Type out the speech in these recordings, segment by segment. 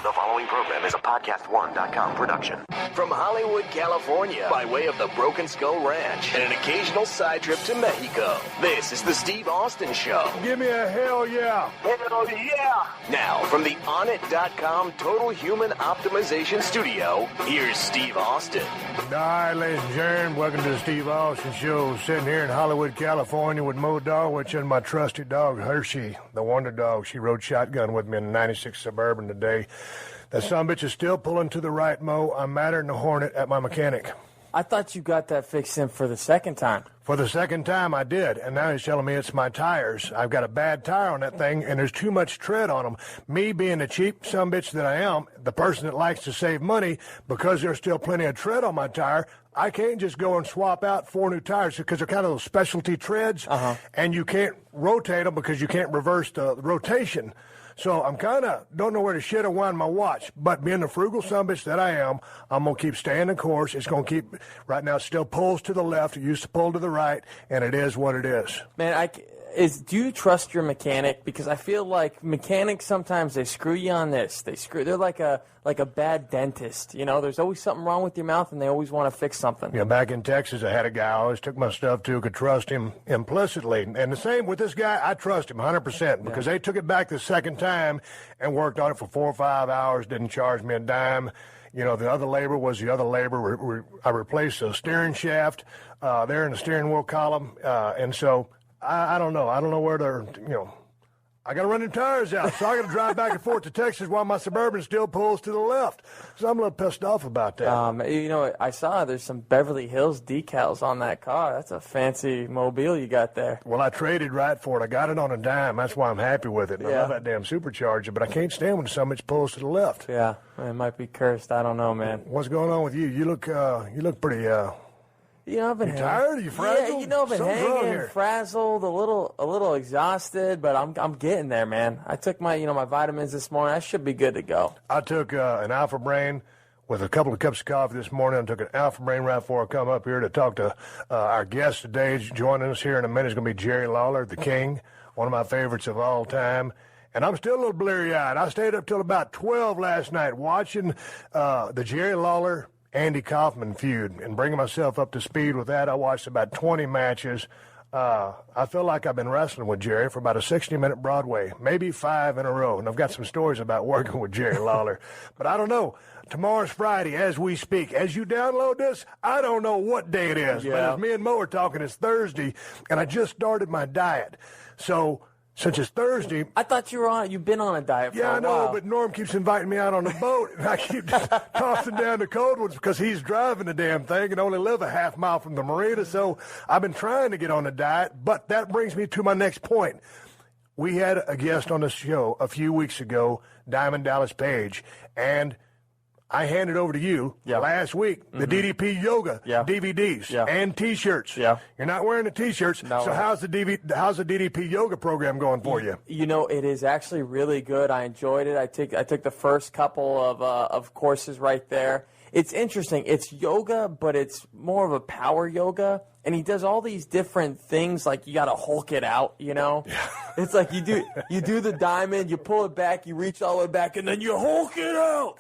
The following program is a PodcastOne.com production. From Hollywood, California, by way of the Broken Skull Ranch and an occasional side trip to Mexico, this is the Steve Austin Show. Give me a hell yeah. Hell yeah. Now, from the OnIt.com Total Human Optimization Studio, here's Steve Austin. All right, ladies and gentlemen, welcome to the Steve Austin Show. Sitting here in Hollywood, California with Mo Darwich and my trusty dog, Hershey, the wonder dog. She rode shotgun with me in a 96 Suburban today. That sumbitch is still pulling to the right, Mo. I'm madder than a hornet at my mechanic. I thought you got that fixed in for the second time. For the second time, I did, and now he's telling me it's my tires. I've got a bad tire on that thing, and there's too much tread on them. Me being the cheap sumbitch that I am, the person that likes to save money, because there's still plenty of tread on my tire, I can't just go and swap out 4 new tires because they're kind of those specialty treads, and you can't rotate them because you can't reverse the rotation. So I'm kind of don't know where to shit or wind my watch. But being the frugal sumbitch that I am, I'm going to keep staying the course. It's going to keep, right now it still pulls to the left. It used to pull to the right, and it is what it is. Man, do you trust your mechanic? Because I feel like mechanics sometimes they screw you on this. They're like a bad dentist. You know, there's always something wrong with your mouth, and they always want to fix something. Yeah, back in Texas, I had a guy I always took my stuff to, could trust him implicitly. And the same with this guy, I trust him 100% because they took it back the second time and worked on it for 4 or 5 hours, didn't charge me a dime. You know, the other labor was the other labor. I replaced the steering shaft there in the steering wheel column, and so I don't know. I don't know where they're, I got to run the tires out, so I got to drive back and forth to Texas while my Suburban still pulls to the left. So I'm a little pissed off about that. I saw there's some Beverly Hills decals on that car. That's a fancy mobile you got there. Well, I traded right for it. I got it on a dime. That's why I'm happy with it. I love that damn supercharger, but I can't stand when so much pulls to the left. Yeah, it might be cursed. I don't know, man. What's going on with you? You look pretty. I've been tired? Are you frazzled? Yeah, I've been hanging, frazzled, a little exhausted, but I'm getting there, man. I took my vitamins this morning. I should be good to go. I took an Alpha Brain with a couple of cups of coffee this morning. I took an Alpha Brain right before I come up here to talk to our guest today. Joining us here in a minute is going to be Jerry Lawler, the King, one of my favorites of all time. And I'm still a little bleary-eyed. I stayed up till about 12 last night watching the Jerry Lawler Andy Kaufman feud and bringing myself up to speed with that. I watched about 20 matches. I feel like I've been wrestling with Jerry for about a 60-minute Broadway, maybe 5 in a row. And I've got some stories about working with Jerry Lawler. But I don't know. Tomorrow's Friday as we speak. As you download this, I don't know what day it is. Yeah. But as me and Mo are talking, it's Thursday, and I just started my diet. So since it's Thursday, I thought you've been on a diet for a while. Yeah, I know, but Norm keeps inviting me out on the boat, and I keep tossing down the cold ones because he's driving the damn thing and only live a half mile from the marina. So I've been trying to get on a diet, but that brings me to my next point. We had a guest on the show a few weeks ago, Diamond Dallas Page, and I handed over to you last week the DDP Yoga DVDs and T-shirts. Yeah. You're not wearing the T-shirts, so how's the DDP Yoga program going for you? It is actually really good. I enjoyed it. I took the first couple of courses right there. It's interesting. It's yoga, but it's more of a power yoga. And he does all these different things, like you got to Hulk it out, Yeah. It's like you do the diamond, you pull it back, you reach all the way back, and then you Hulk it out.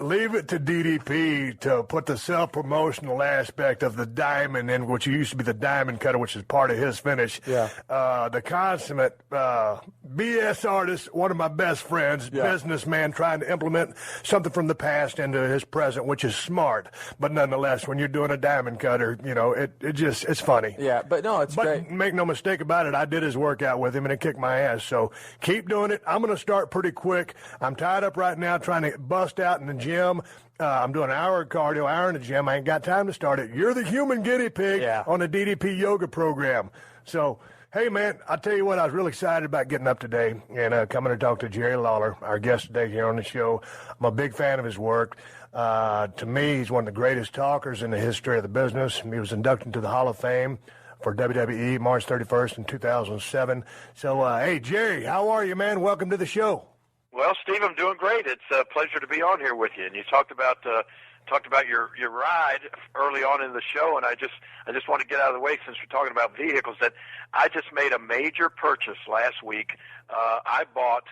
Leave it to DDP to put the self-promotional aspect of the diamond in, which used to be the diamond cutter, which is part of his finish. Yeah. The consummate BS artist, one of my best friends, businessman, trying to implement something from the past into his present, which is smart. But nonetheless, when you're doing a diamond cutter, it's funny. Yeah, but no, it's great. But make no mistake about it, I did his workout with him, and it kicked my ass. So keep doing it. I'm going to start pretty quick. I'm tied up right now trying to bust out in the gym. I'm doing an hour of cardio, hour in the gym. I ain't got time to start it. You're the human guinea pig on the DDP yoga program. So, hey, man, I'll tell you what, I was really excited about getting up today and coming to talk to Jerry Lawler, our guest today here on the show. I'm a big fan of his work. To me, he's one of the greatest talkers in the history of the business. He was inducted into the Hall of Fame for WWE March 31st in 2007. So, hey, Jerry, how are you, man? Welcome to the show. Well, Steve, I'm doing great. It's a pleasure to be on here with you. And you talked about your ride early on in the show, and I just want to get out of the way since we're talking about vehicles that I just made a major purchase last week. I bought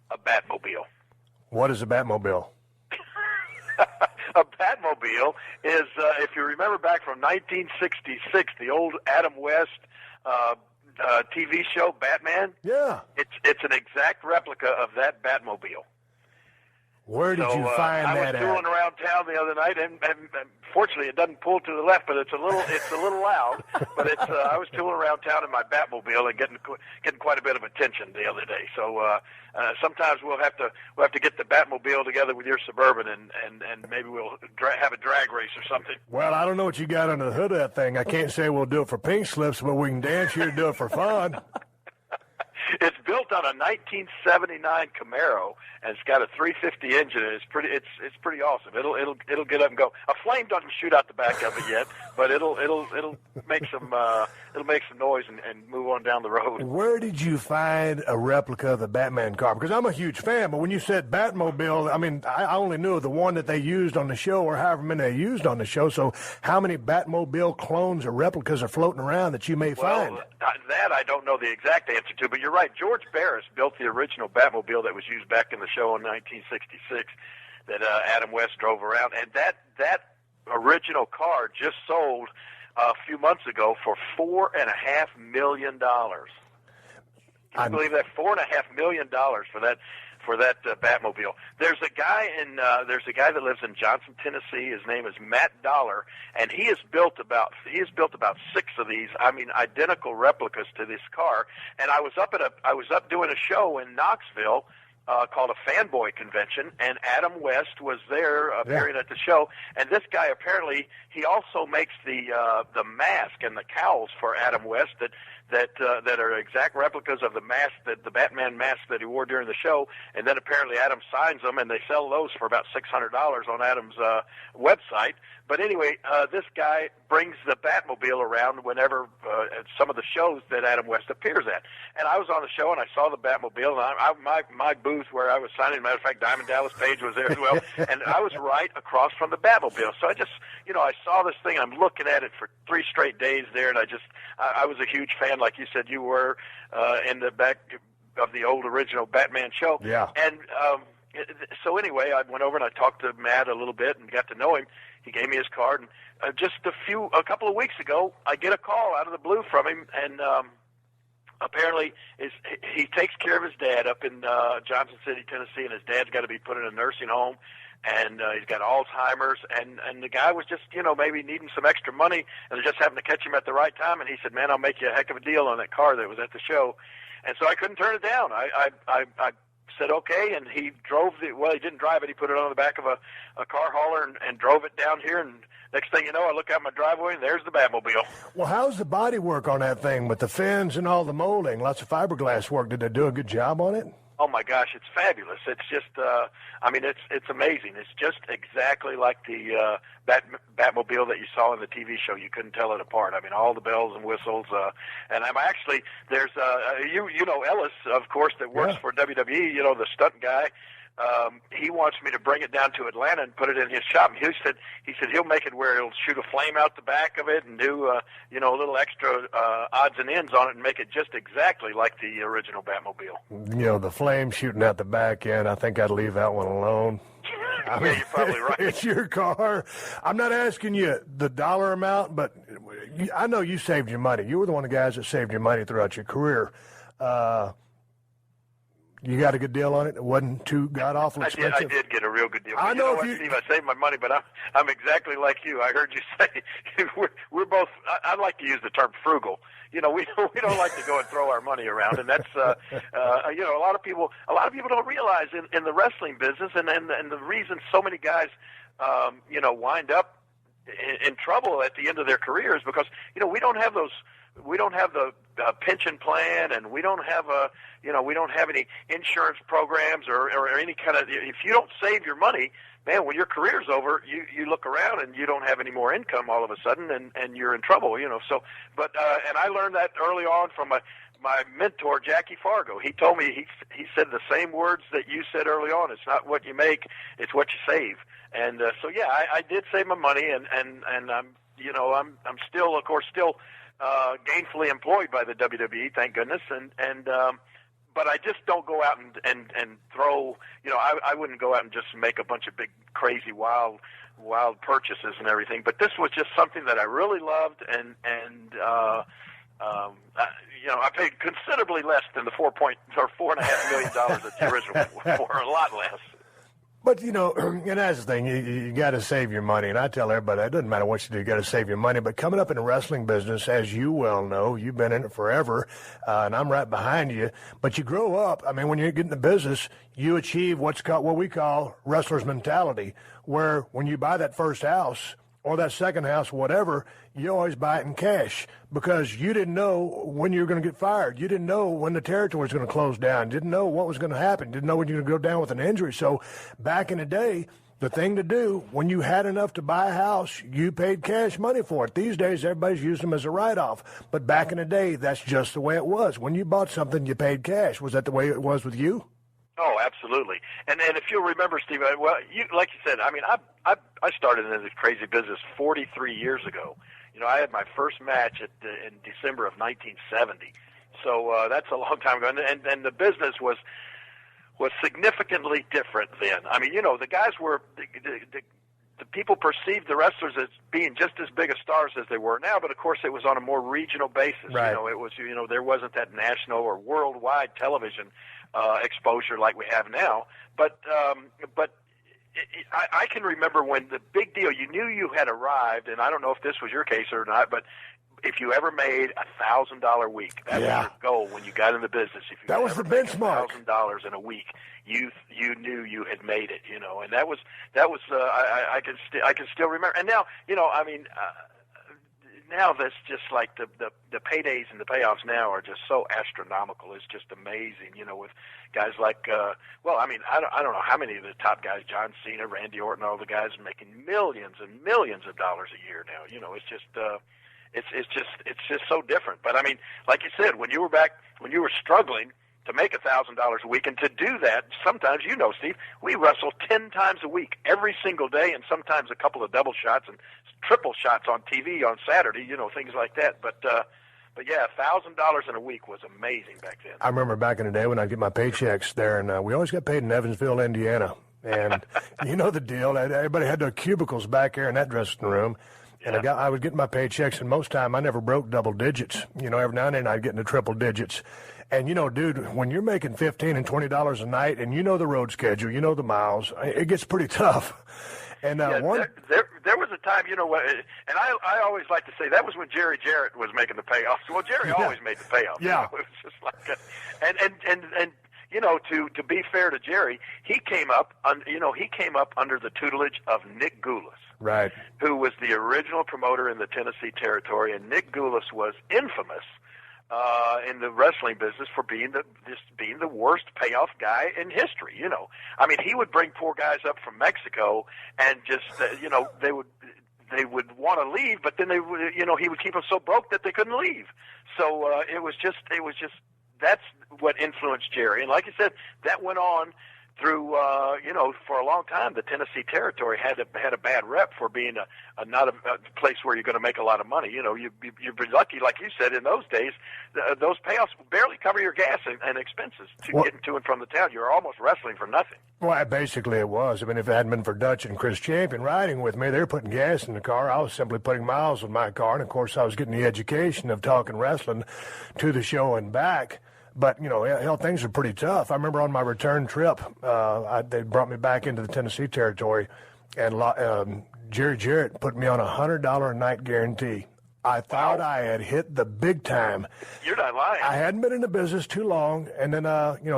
a Batmobile. What is a Batmobile? A Batmobile is, if you remember back from 1966, the old Adam West TV show, Batman. Yeah. It's an exact replica of that Batmobile. Where did you find that at? I was tooling around town the other night, and fortunately it doesn't pull to the left, but it's a little loud. But I was tooling around town in my Batmobile and getting quite a bit of attention the other day. So sometimes we'll have to get the Batmobile together with your Suburban, and maybe we'll have a drag race or something. Well, I don't know what you got under the hood of that thing. I can't say we'll do it for pink slips, but we can dance here and do it for fun. It's built on a 1979 Camaro, and it's got a 350 engine. And it's pretty awesome. It'll get up and go. A flame doesn't shoot out the back of it yet, but it'll make some noise and move on down the road. Where did you find a replica of the Batman car? Because I'm a huge fan, but when you said Batmobile, I mean, I only knew the one that they used on the show, or however many they used on the show. So how many Batmobile clones or replicas are floating around that you may find? Well, that I don't know the exact answer to, but you're right. George Barris built the original Batmobile that was used back in the show in 1966 that Adam West drove around, and that original car just sold a few months ago for $4.5 million. Can you believe that? $4.5 million for that Batmobile. There's a guy that lives in Johnson, Tennessee. His name is Matt Lawler, and he has built about 6 of these. I mean, identical replicas to this car. And I was up doing a show in Knoxville called a Fanboy Convention, and Adam West was there appearing at the show. And this guy apparently he also makes the mask and the cowls for Adam West that are exact replicas of the mask, the Batman mask that he wore during the show. And then apparently Adam signs them, and they sell those for about $600 on Adam's website. But anyway, this guy brings the Batmobile around whenever at some of the shows that Adam West appears at. And I was on the show, and I saw the Batmobile, and my booth where I was signing, matter of fact, Diamond Dallas Page was there as well, and I was right across from the Batmobile. So I just, I saw this thing, and I'm looking at it for 3 straight days there, and I was a huge fan, like you said you were, in the back of the old original Batman show. Yeah. And so anyway, I went over and I talked to Matt a little bit and got to know him. He gave me his card, and just a couple of weeks ago, I get a call out of the blue from him, and apparently he takes care of his dad up in Johnson City, Tennessee, and his dad's got to be put in a nursing home, and he's got Alzheimer's, and the guy was just, maybe needing some extra money, and it just happened to catch him at the right time, and he said, man, I'll make you a heck of a deal on that car that was at the show. And so I couldn't turn it down. I said okay, and he drove he didn't drive it, he put it on the back of a car hauler and drove it down here, and next thing you know, I look out my driveway, and there's the Batmobile. Well, how's the body work on that thing with the fins and all the molding? Lots of fiberglass work. Did they do a good job on it? Oh my gosh, it's fabulous. It's just, it's amazing. It's just exactly like the Batmobile that you saw in the TV show. You couldn't tell it apart. I mean, all the bells and whistles. And I'm actually, there's, you know Ellis, of course, that works for WWE, the stunt guy. He wants me to bring it down to Atlanta and put it in his shop. He said he'll make it where he'll shoot a flame out the back of it and do a little extra odds and ends on it and make it just exactly like the original Batmobile. The flame shooting out the back end. I think I'd leave that one alone. I mean, you're probably right. It's your car. I'm not asking you the dollar amount, but I know you saved your money. You were one of the guys that saved your money throughout your career. You got a good deal on it? It wasn't too god-awful expensive? I did get a real good deal. I know Steve, I saved my money, but I'm exactly like you. I heard you say we're both, I like to use the term frugal. We don't like to go and throw our money around, and that's, a lot of people don't realize in the wrestling business, and the reason so many guys, wind up in trouble at the end of their career is because, we don't have the pension plan, and we don't have we don't have any insurance programs or any kind of. If you don't save your money, man, when your career's over, you look around and you don't have any more income all of a sudden, and you're in trouble. So, but and I learned that early on from my mentor, Jackie Fargo. He told me he said the same words that you said early on. It's not what you make, it's what you save. And so yeah, I did save my money, and I'm still, of course, gainfully employed by the WWE, thank goodness, and but I just don't go out and throw. I wouldn't go out and just make a bunch of big, crazy, wild purchases and everything. But this was just something that I really loved, and I paid considerably less than the $4.5 million that the original went for, a lot less. But, and that's the thing, you got to save your money. And I tell everybody, it doesn't matter what you do, you got to save your money. But coming up in the wrestling business, as you well know, you've been in it forever, and I'm right behind you. But you grow up, when you get in the business, you achieve what we call wrestler's mentality, where when you buy that first house or that second house, whatever, you always buy it in cash because you didn't know when you were going to get fired. You didn't know when the territory was going to close down. You didn't know what was going to happen. You didn't know when you were going to go down with an injury. So back in the day, the thing to do, when you had enough to buy a house, you paid cash money for it. These days, everybody's using them as a write-off. But back in the day, that's just the way it was. When you bought something, you paid cash. Was that the way it was with you? Oh, absolutely. And if you'll remember, Steve, like you said, I started in this crazy business 43 years ago. I had my first match in December of 1970. So that's a long time ago. And the business was significantly different then. The guys were the people perceived the wrestlers as being just as big a stars as they were now, but of course it was on a more regional basis. Right. It was there wasn't that national or worldwide television exposure like we have now. But I can remember when the big deal, you knew you had arrived, and I don't know if this was your case or not, but if you ever made $1,000 a week, that was your goal when you got in the business. If you that was the benchmark. $1,000 in a week, you knew you had made it, and that was I can still remember. And now, now that's just like the paydays and the payoffs now are just so astronomical. It's just amazing, with guys like I don't know how many of the top guys, John Cena, Randy Orton, all the guys are making millions and millions of dollars a year now. It's just it's just so different. But like you said, when you were struggling to make $1,000 a week, and to do that, sometimes, Steve, we wrestle 10 times a week, every single day, and sometimes a couple of double shots and triple shots on TV on Saturday, things like that. But yeah, $1,000 in a week was amazing back then. I remember back in the day when I'd get my paychecks there, and we always got paid in Evansville, Indiana. And you know the deal. Everybody had their cubicles back there in that dressing room. And I was getting my paychecks, and most time I never broke double digits. Every now and then I'd get into triple digits. And, dude, when you're making $15 and $20 a night, and the road schedule, the miles, it gets pretty tough. And there was a time, and I always like to say that was when Jerry Jarrett was making the payoffs. Well, Jerry always made the payoffs. Yeah. It was just like and to be fair to Jerry, he came up under the tutelage of Nick Goulas. Right. Who was the original promoter in the Tennessee territory, and Nick Goulas was infamous in the wrestling business for being the worst payoff guy in history. He would bring poor guys up from Mexico, and just they would want to leave, but then they would he would keep them so broke that they couldn't leave. So it was just that's what influenced Jerry, and like you said, that went on through for a long time. The Tennessee territory had a bad rep for being not a place where you're going to make a lot of money. You'd be lucky, like you said, in those days. Those payoffs barely cover your gas and expenses getting to and from the town. You're almost wrestling for nothing. Well, basically it was. If it hadn't been for Dutch and Chris Champion riding with me, they were putting gas in the car. I was simply putting miles on my car, and of course I was getting the education of talking wrestling to the show and back. But, hell, things are pretty tough. I remember on my return trip, they brought me back into the Tennessee territory, and Jerry Jarrett put me on a $100 a night guarantee. I thought I had hit the big time. You're not lying. I hadn't been in the business too long, and then,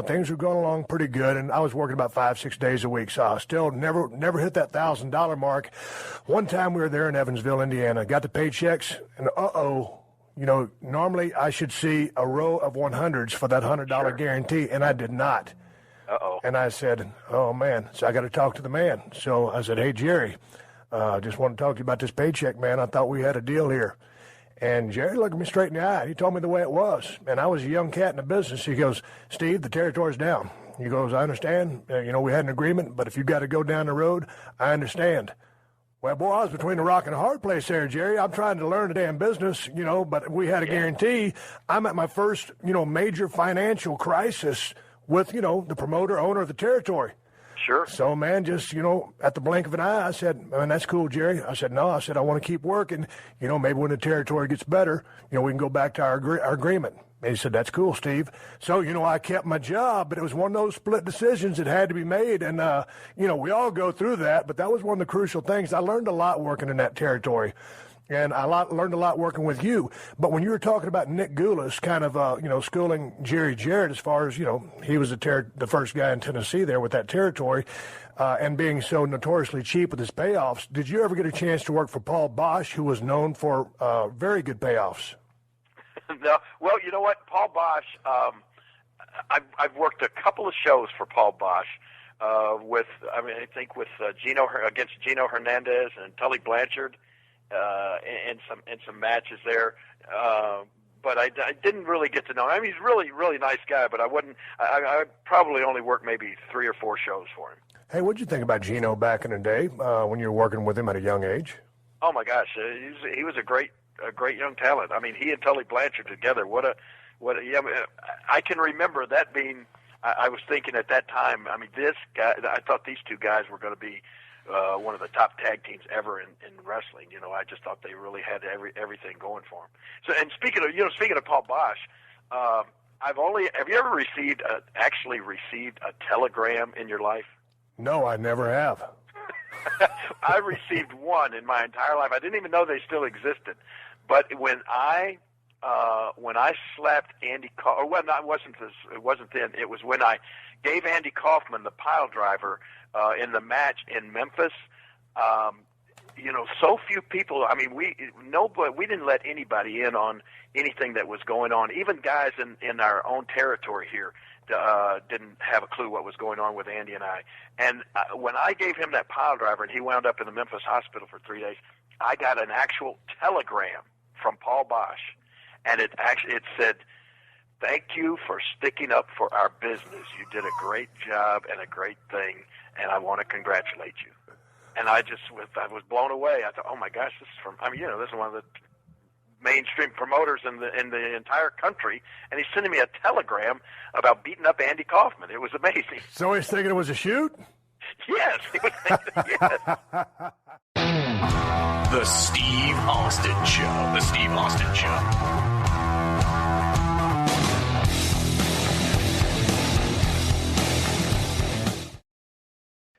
things were going along pretty good, and I was working about 5-6 days a week, so I still never hit that $1,000 mark. One time we were there in Evansville, Indiana, got the paychecks, and normally I should see a row of 100s for that $100 guarantee, and I did not. Uh-oh. And I said, oh, man, so I got to talk to the man. So I said, hey, Jerry, just want to talk to you about this paycheck, man. I thought we had a deal here. And Jerry looked at me straight in the eye. He told me the way it was. And I was a young cat in the business. He goes, Steve, the territory's down. He goes, I understand. We had an agreement, but if you got to go down the road, I understand. Well, boy, I was between a rock and a hard place there, Jerry. I'm trying to learn the damn business, but we had a guarantee. I'm at my first, major financial crisis with, the promoter, owner of the territory. Sure. So, man, just, at the blink of an eye, I said, man, that's cool, Jerry. I said, no. I said, I want to keep working. Maybe when the territory gets better, we can go back to our agreement. And he said, that's cool, Steve. So, I kept my job, but it was one of those split decisions that had to be made. And, we all go through that, but that was one of the crucial things. I learned a lot working in that territory. And I learned a lot working with you. But when you were talking about Nick Goulas kind of, schooling Jerry Jarrett as far as, he was the first guy in Tennessee there with that territory and being so notoriously cheap with his payoffs, did you ever get a chance to work for Paul Bosch, who was known for very good payoffs? No. Well, you know what? Paul Bosch, I've worked a couple of shows for Paul Bosch with against Gino Hernandez and Tully Blanchard. In some matches there, but I didn't really get to know him. I mean, he's really, really nice guy, but I probably only worked maybe 3 or 4 shows for him. Hey, what'd you think about Gino back in the day when you were working with him at a young age? Oh my gosh, he was a great young talent. I mean, he and Tully Blanchard together. I can remember that being. I was thinking at that time. I mean, this guy. I thought these two guys were going to be one of the top tag teams ever in wrestling. I just thought they really had everything going for them. So, and speaking of Paul Bosch, have you ever actually received a telegram in your life? No, I never have. I received one in my entire life. I didn't even know they still existed. But when I slapped Andy Kaufman, it wasn't then. It was when I gave Andy Kaufman the pile driver in the match in Memphis. So few people. I mean, we didn't let anybody in on anything that was going on. Even guys in our own territory here didn't have a clue what was going on with Andy and I. And when I gave him that pile driver, and he wound up in the Memphis hospital for 3 days, I got an actual telegram from Paul Bosch, and it said, "Thank you for sticking up for our business. You did a great job and a great thing, and I want to congratulate you." And I was blown away. I thought, oh my gosh, this is one of the mainstream promoters in the entire country, and he's sending me a telegram about beating up Andy Kaufman. It was amazing. So he's thinking it was a shoot? Yes, he was thinking, yes. The Steve Austin Show. The Steve Austin Show.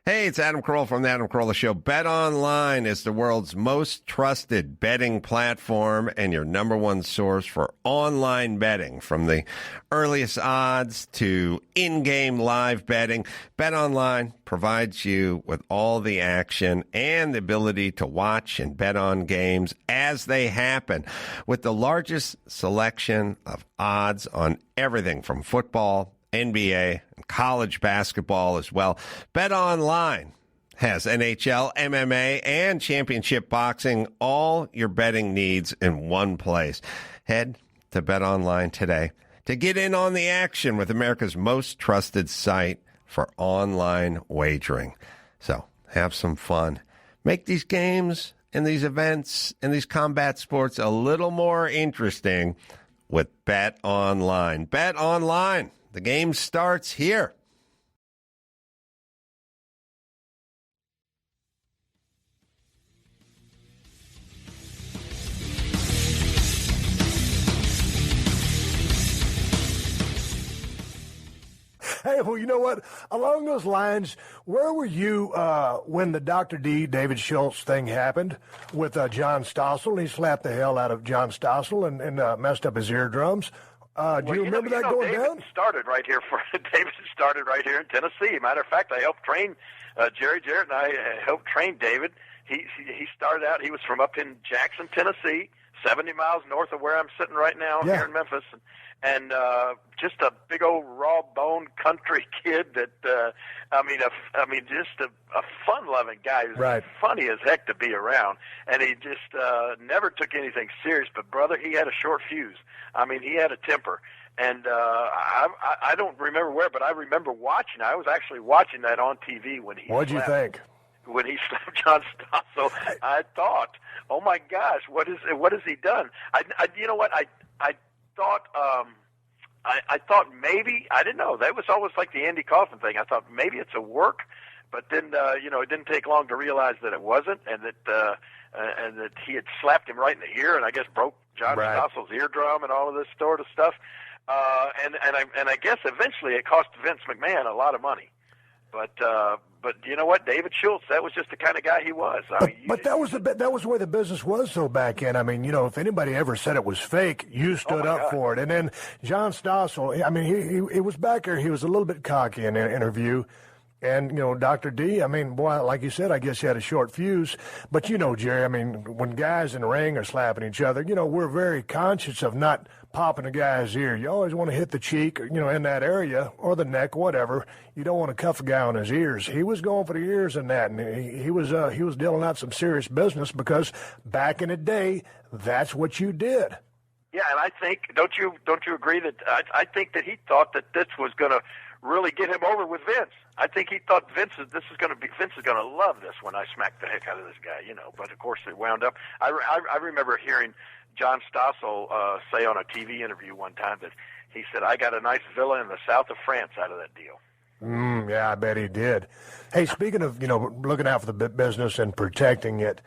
Hey, it's Adam Carolla from the Adam Carolla Show. BetOnline is the world's most trusted betting platform and your number one source for online betting. From the earliest odds to in-game live betting, BetOnline provides you with all the action and the ability to watch and bet on games as they happen. With the largest selection of odds on everything from football, NBA, and college basketball as well. BetOnline has NHL, MMA, and championship boxing, all your betting needs in one place. Head to BetOnline today to get in on the action with America's most trusted site for online wagering. So have some fun. Make these games and these events and these combat sports a little more interesting with BetOnline. BetOnline. The game starts here. Hey, well, you know what? Along those lines, where were you when the Dr. D, David Schultz thing happened with John Stossel? He slapped the hell out of John Stossel and messed up his eardrums. Do you remember that going David down? David started right here in Tennessee. Matter of fact, I helped train Jerry Jarrett, and I helped train David. He started out. He was from up in Jackson, Tennessee, 70 miles north of where I'm sitting right now here in Memphis, and just a big old raw bone country kid that just a fun-loving guy. He was funny as heck to be around, and he just never took anything serious. But brother, he had a short fuse. I mean, he had a temper, and I don't remember where, but I remember watching. I was actually watching that on TV when he. What'd you think? when he slapped John Stossel, I thought, oh my gosh, what has he done? You know what? I thought I thought maybe, I didn't know. That was almost like the Andy Kaufman thing. I thought maybe it's a work, but then it didn't take long to realize that it wasn't, and that he had slapped him right in the ear, and I guess broke John Stossel's eardrum and all of this sort of stuff. And I guess eventually it cost Vince McMahon a lot of money. But you know what, David Schultz, that was just the kind of guy he was. But that was the way the business was so back in. I mean, if anybody ever said it was fake, you stood up for it. And then John Stossel, I mean, he was back there. He was a little bit cocky in an interview. And, Dr. D, I mean, boy, like you said, I guess he had a short fuse. But, Jerry, I mean, when guys in the ring are slapping each other, we're very conscious of not popping a guy's ear. You always want to hit the cheek, in that area, or the neck, whatever. You don't want to cuff a guy on his ears. He was going for the ears in that, and he was dealing out some serious business because back in the day, that's what you did. Yeah, and I think, don't you agree that I think that he thought that this was going to really get him over with Vince. I think he thought Vince is going to love this when I smack the heck out of this guy, But of course it wound up. I remember hearing John Stossel say on a TV interview one time that he said, "I got a nice villa in the south of France out of that deal." Yeah, I bet he did. Hey, speaking of looking out for the business and protecting it,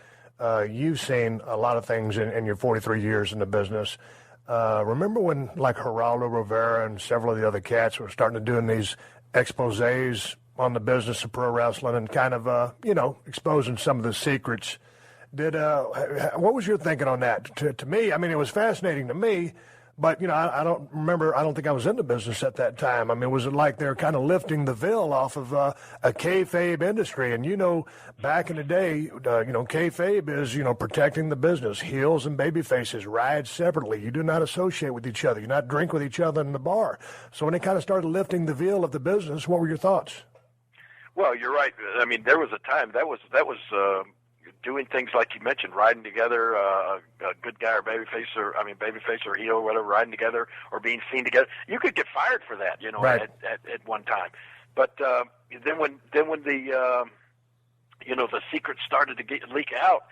you've seen a lot of things in your 43 years in the business. Remember when, like, Geraldo Rivera and several of the other cats were starting to doing these exposés on the business of pro wrestling and kind of, exposing some of the secrets? What was your thinking on that? To me, I mean, it was fascinating to me, but, I don't think I was in the business at that time. I mean, was it like they're kind of lifting the veil off of a kayfabe industry? And, back in the day, kayfabe is, protecting the business. Heels and baby faces ride separately. You do not associate with each other. You not drink with each other in the bar. So when they kind of started lifting the veil of the business, what were your thoughts? Well, you're right. I mean, there was a time that was doing things like you mentioned, riding together, a good guy or babyface or heel or whatever, riding together or being seen together. You could get fired for that, right. at one time. But then when the the secrets started to leak out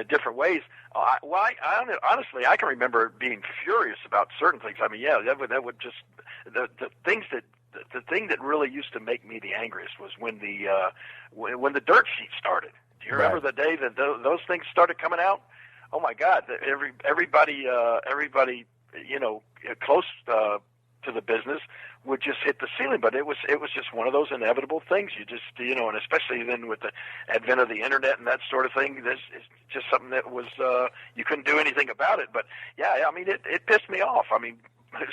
different ways. Honestly, I can remember being furious about certain things. I mean, yeah, that would just the thing that really used to make me the angriest was when the dirt sheet started. Do you remember the day that those things started coming out? Oh my God! Everybody, close to the business would just hit the ceiling. But it was just one of those inevitable things. You just, and especially then with the advent of the internet and that sort of thing, this is just something that was you couldn't do anything about it. But yeah, I mean, it pissed me off. I mean,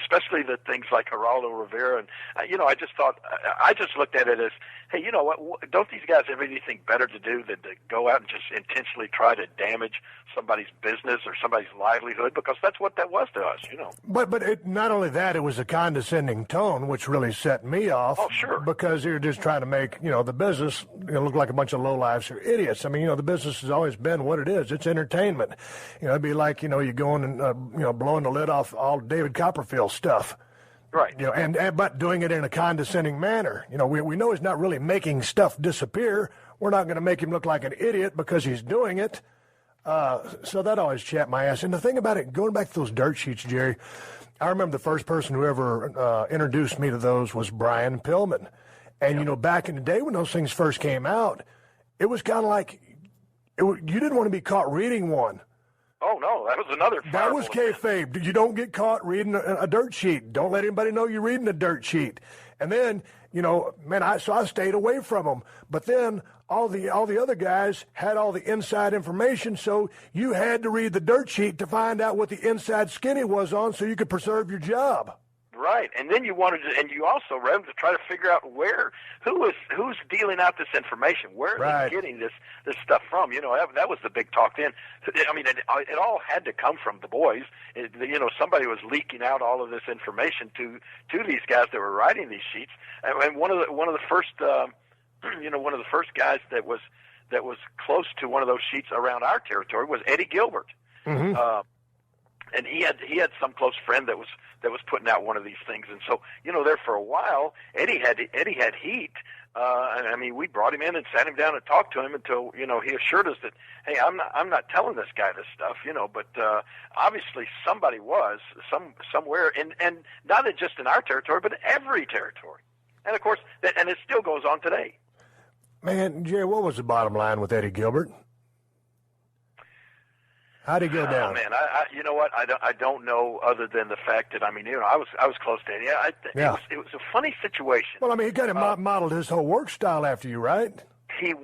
especially the things like Geraldo Rivera, and I just looked at it as, hey, you know what? Don't these guys have anything better to do than to go out and just intentionally try to damage somebody's business or somebody's livelihood? Because that's what that was to us, But not only that, it was a condescending tone, which really set me off. Oh, sure. Because you're just trying to make the business look like a bunch of lowlifes or idiots. I mean, the business has always been what it is. It's entertainment. It'd be like you going and blowing the lid off all David Copperfield stuff, right? But doing it in a condescending manner. We know he's not really making stuff disappear. We're not going to make him look like an idiot because he's doing it. So that always chapped my ass. And the thing about it, going back to those dirt sheets, Jerry, I remember the first person who ever introduced me to those was Brian Pillman. And back in the day when those things first came out, it was kind of like you didn't want to be caught reading one. Oh, no, that was another. That was kayfabe. You don't get caught reading a dirt sheet. Don't let anybody know you're reading a dirt sheet. And then, I stayed away from them. But then all the other guys had all the inside information, so you had to read the dirt sheet to find out what the inside skinny was on so you could preserve your job. Right, and then you also read to try to figure out who's dealing out this information, where are they getting this stuff from? That was the big talk then. I mean, it all had to come from the boys. Somebody was leaking out all of this information to these guys that were writing these sheets. And one of the first one of the first guys that was close to one of those sheets around our territory was Eddie Gilbert. Mm-hmm. and he had some close friend that was putting out one of these things, and so there for a while, Eddie had heat. I mean, we brought him in and sat him down and talked to him until he assured us that, hey, I'm not telling this guy this stuff, but obviously somebody was somewhere, and not just in our territory, but every territory, and of course, and it still goes on today. Man, Jerry, what was the bottom line with Eddie Gilbert? How'd he go down? Oh man, you know what? I don't know, other than the fact that I was close to Eddie. It was a funny situation. Well, I mean, he kind of modeled his whole work style after you, right? He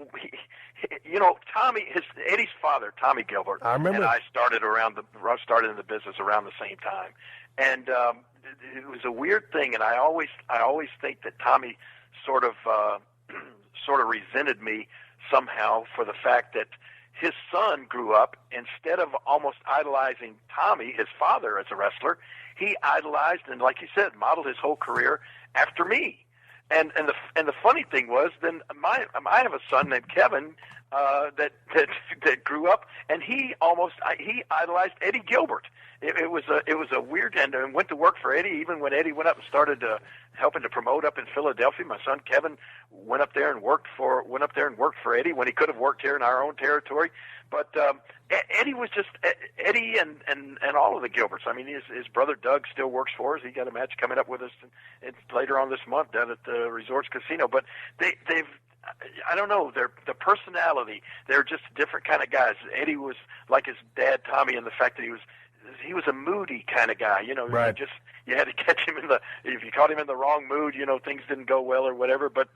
Tommy, Eddie's father, Tommy Gilbert. I remember. And I started in the business around the same time, and it was a weird thing. And I always think that Tommy sort of resented me somehow for the fact that his son grew up, instead of almost idolizing Tommy, his father, as a wrestler, he idolized and, like you said, modeled his whole career after me. And the funny thing was, then I have a son named Kevin that grew up, and he idolized Eddie Gilbert. It was a weird, and went to work for Eddie even when Eddie went up and started helping to promote up in Philadelphia. My son Kevin went up there and worked for Eddie when he could have worked here in our own territory. But Eddie was just Eddie and all of the Gilberts. I mean, his brother Doug still works for us. He got a match coming up with us later on this month down at the Resorts Casino. But they've I don't know, the personality. They're just different kind of guys. Eddie was like his dad Tommy in the fact that he was a moody kind of guy, Right. You had to catch him if you caught him in the wrong mood, things didn't go well or whatever. But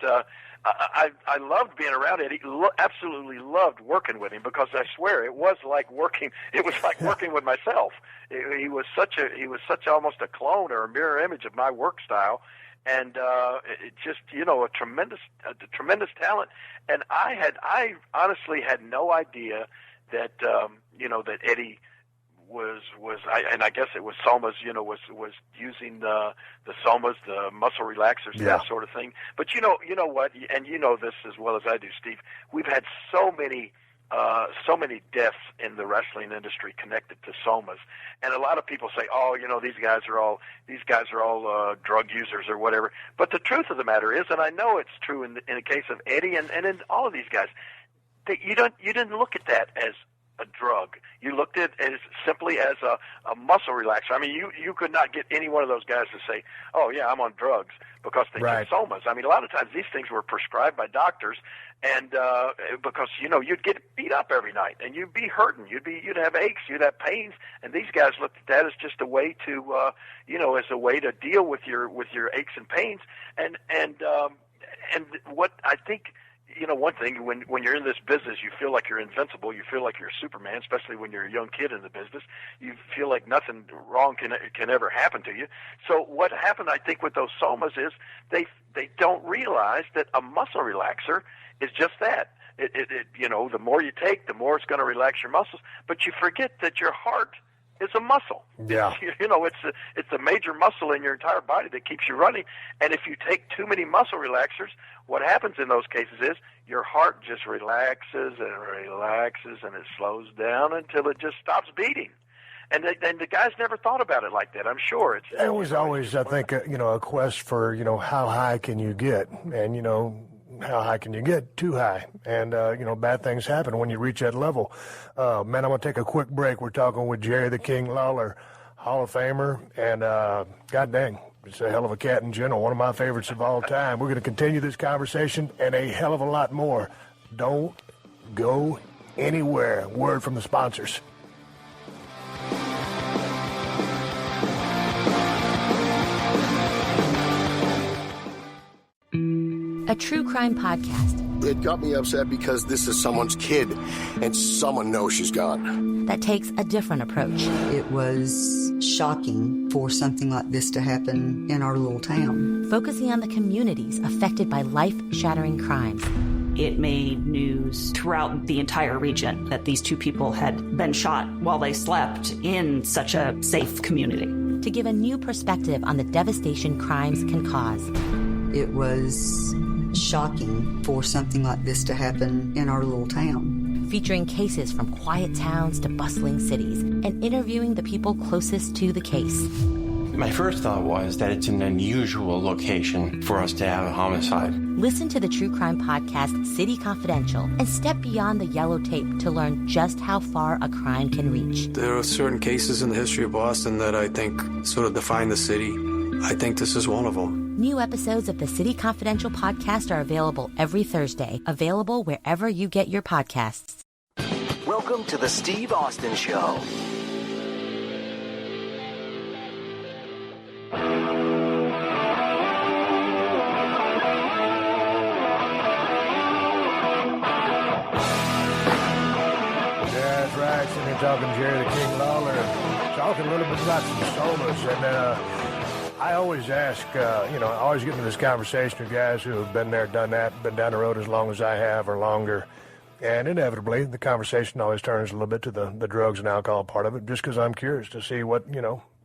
I loved being around Eddie. Absolutely loved working with him, because I swear it was like working with myself. He was such almost a clone or a mirror image of my work style. And it just, a tremendous talent. And I honestly had no idea that that Eddie was I guess it was somas, was using the somas, the muscle relaxers, that sort of thing. But you know what, and you know this as well as I do, Steve. We've had so many deaths in the wrestling industry connected to somas, and a lot of people say, "Oh, these guys are all drug users or whatever." But the truth of the matter is, and I know it's true in the case of Eddie and in all of these guys, that you didn't look at that as a drug. You looked at it as simply as a muscle relaxer. I mean, you could not get any one of those guys to say, "Oh yeah, I'm on drugs," because they took somas. I mean, a lot of times these things were prescribed by doctors, and because you'd get beat up every night, and you'd be hurting, you'd have aches, you'd have pains, and these guys looked at that as just a way to as a way to deal with your aches and pains, and what I think. One thing, when you're in this business, you feel like you're invincible. You feel like you're Superman, especially when you're a young kid in the business. You feel like nothing wrong can ever happen to you. So what happened, I think, with those somas is they don't realize that a muscle relaxer is just that. The more you take, the more it's going to relax your muscles. But you forget that your heart is a muscle. Yeah. It's a major muscle in your entire body that keeps you running. And if you take too many muscle relaxers, what happens in those cases is your heart just relaxes and relaxes, and it slows down until it just stops beating. And the guys never thought about it like that. I'm sure it was always, I think, a quest for how high can you get, and how high can you get? Too high. And, bad things happen when you reach that level. Man, I'm going to take a quick break. We're talking with Jerry the King Lawler, Hall of Famer, and God dang, it's a hell of a cat in general, one of my favorites of all time. We're going to continue this conversation and a hell of a lot more. Don't go anywhere. Word from the sponsors. A true crime podcast. It got me upset because this is someone's kid, and someone knows she's gone. That takes a different approach. It was shocking for something like this to happen in our little town. Focusing on the communities affected by life-shattering crimes. It made news throughout the entire region that these two people had been shot while they slept in such a safe community. To give a new perspective on the devastation crimes can cause. It was shocking for something like this to happen in our little town. featuring cases from quiet towns to bustling cities and interviewing the people closest to the case. My first thought was that it's an unusual location for us to have a homicide. Listen to the true crime podcast City Confidential and step beyond the yellow tape to learn just how far a crime can reach. There are certain cases in the history of Boston that I think sort of define the city. I think this is one of them. New episodes of the City Confidential podcast are available every Thursday, available wherever you get your podcasts. Welcome to the Steve Austin Show. That's right. Sitting here talking to Jerry the King Lawler, talking a little bit about some somas. And I always ask, I always get into this conversation with guys who have been there, done that, been down the road as long as I have or longer. And inevitably, the conversation always turns a little bit to the drugs and alcohol part of it, just because I'm curious to see what,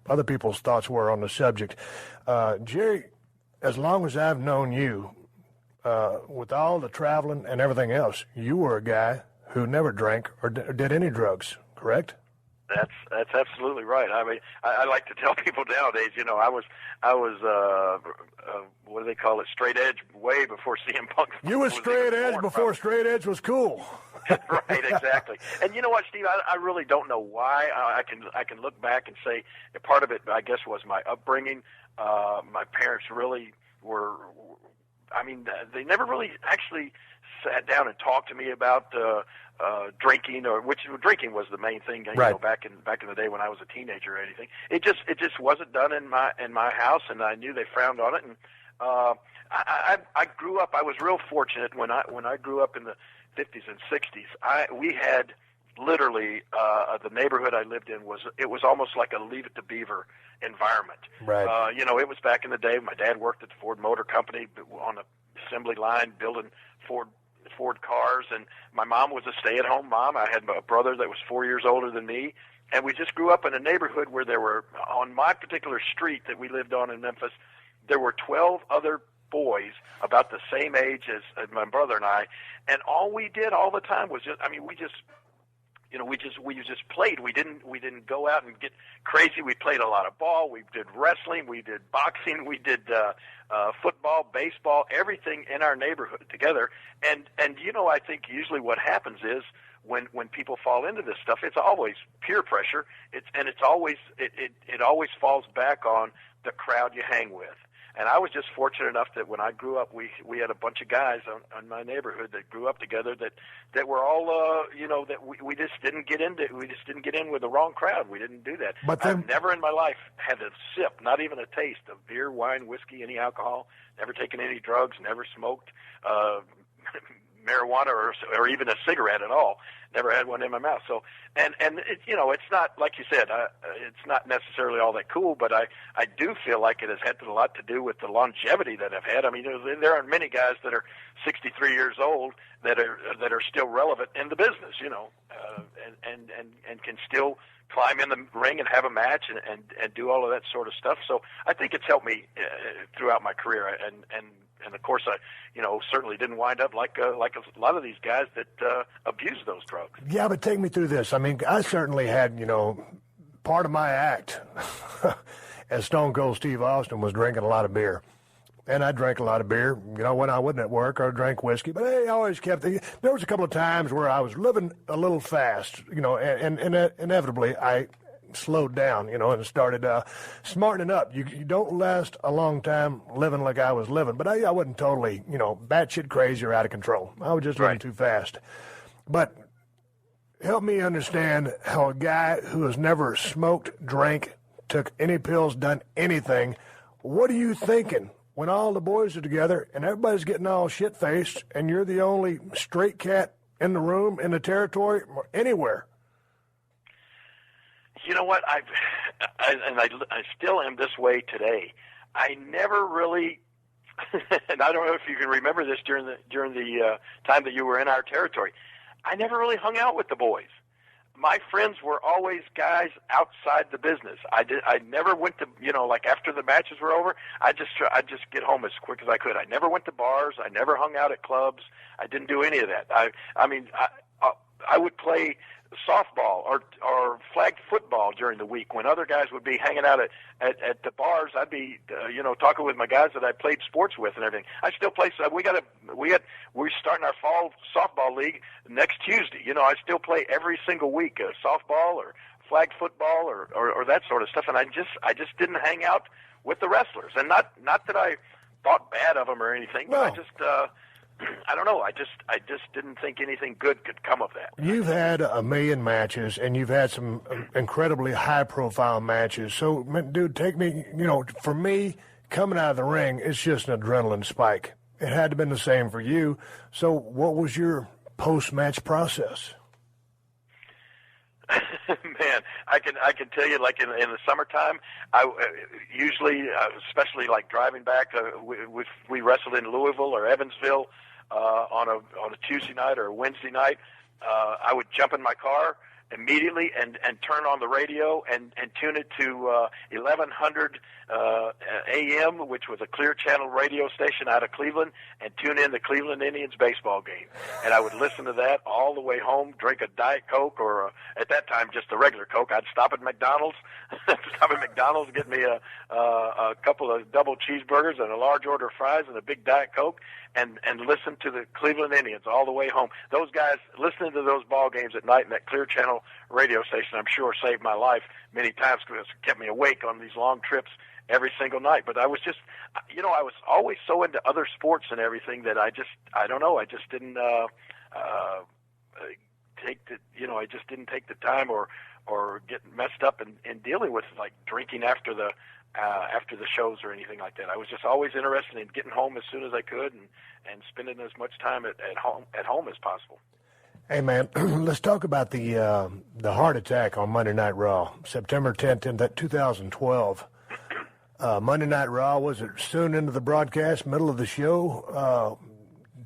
other people's thoughts were on the subject. Jerry, as long as I've known you, with all the traveling and everything else, you were a guy who never drank or did any drugs, correct? That's absolutely right. I mean, I like to tell people nowadays, I was what do they call it, straight edge way before CM Punk. You was straight edge before straight edge was cool. Right, exactly. And you know what, Steve? I really don't know why. I can look back and say part of it, I guess, was my upbringing. My parents really were. I mean, they never really actually sat down and talked to me about drinking, drinking was the main thing. Right. Back in the day when I was a teenager or anything. It just wasn't done in my house, and I knew they frowned on it. And I grew up. I was real fortunate when I grew up in the 50s and 60s. We had literally the neighborhood I lived in was almost like a Leave It to Beaver environment. Right. It was back in the day. My dad worked at the Ford Motor Company on the assembly line building Ford cars, and my mom was a stay-at-home mom. I had a brother that was 4 years older than me, and we just grew up in a neighborhood where there were, on my particular street that we lived on in Memphis, there were 12 other boys about the same age as my brother and I, and all we did all the time was we just played. We didn't go out and get crazy. We played a lot of ball. We did wrestling. We did boxing. We did football, baseball, everything in our neighborhood together. And I think usually what happens is when people fall into this stuff, it's always peer pressure. It always falls back on the crowd you hang with. And I was just fortunate enough that when I grew up, we had a bunch of guys on my neighborhood that grew up together that were all that we just didn't get in with the wrong crowd. We didn't do that. But then, I've never in my life had a sip, not even a taste of beer, wine, whiskey, any alcohol. Never taken any drugs. Never smoked marijuana or even a cigarette at all. Never had one in my mouth. So, and it's not, like you said, it's not necessarily all that cool, but I do feel like it has had a lot to do with the longevity that I've had. I mean, there aren't many guys that are 63 years old that are still relevant in the business, and can still climb in the ring and have a match and do all of that sort of stuff. So I think it's helped me throughout my career, and of course I certainly didn't wind up like a lot of these guys that abuse those drugs. Yeah, but take me through this. I mean, I certainly had, part of my act as Stone Cold Steve Austin was drinking a lot of beer. And I drank a lot of beer, when I wasn't at work, or drank whiskey. But I always kept thinking, there was a couple of times where I was living a little fast, and inevitably I slowed down, and started smartening up. You don't last a long time living like I was living. But I wasn't totally, batshit crazy or out of control. I was just living too fast. But help me understand how a guy who has never smoked, drank, took any pills, done anything, what are you thinking when all the boys are together and everybody's getting all shit-faced and you're the only straight cat in the room, in the territory, or anywhere? You know what? I still am this way today. I never really, and I don't know if you can remember this during the time that you were in our territory. I never really hung out with the boys. My friends were always guys outside the business. I never went to, like after the matches were over, I just get home as quick as I could. I never went to bars. I never hung out at clubs. I didn't do any of that. I would play softball or flag football during the week when other guys would be hanging out at the bars. I'd be talking with my guys that I played sports with and everything. I still play. So we're starting our fall softball league next Tuesday. I still play every single week, softball or flag football or that sort of stuff. And I just didn't hang out with the wrestlers, and not that I thought bad of them or anything, but I just I don't know. I just didn't think anything good could come of that. You've had a million matches, and you've had some incredibly high-profile matches. So, dude, take me. For me, coming out of the ring, it's just an adrenaline spike. It had to have been the same for you. So, what was your post-match process? Man, I can tell you, like in the summertime, I usually, especially like driving back, we wrestled in Louisville or Evansville on a Tuesday night or a Wednesday night. I would jump in my car immediately and turn on the radio and tune it to 1100 AM, which was a Clear Channel radio station out of Cleveland, and tune in the Cleveland Indians baseball game. And I would listen to that all the way home, drink a Diet Coke or at that time just a regular Coke. I'd stop at McDonald's, get me a couple of double cheeseburgers and a large order of fries and a big Diet Coke, and listen to the Cleveland Indians all the way home. Those guys, listening to those ball games at night in that Clear Channel radio station, I'm sure saved my life many times because it kept me awake on these long trips every single night. But I was just, I was always so into other sports and everything that I just didn't take the time or get messed up in dealing with like drinking after the shows or anything like that. I was just always interested in getting home as soon as I could and spending as much time at home as possible. Hey, man, let's talk about the heart attack on Monday Night Raw, September 10th, 2012. Monday Night Raw, was it soon into the broadcast, middle of the show?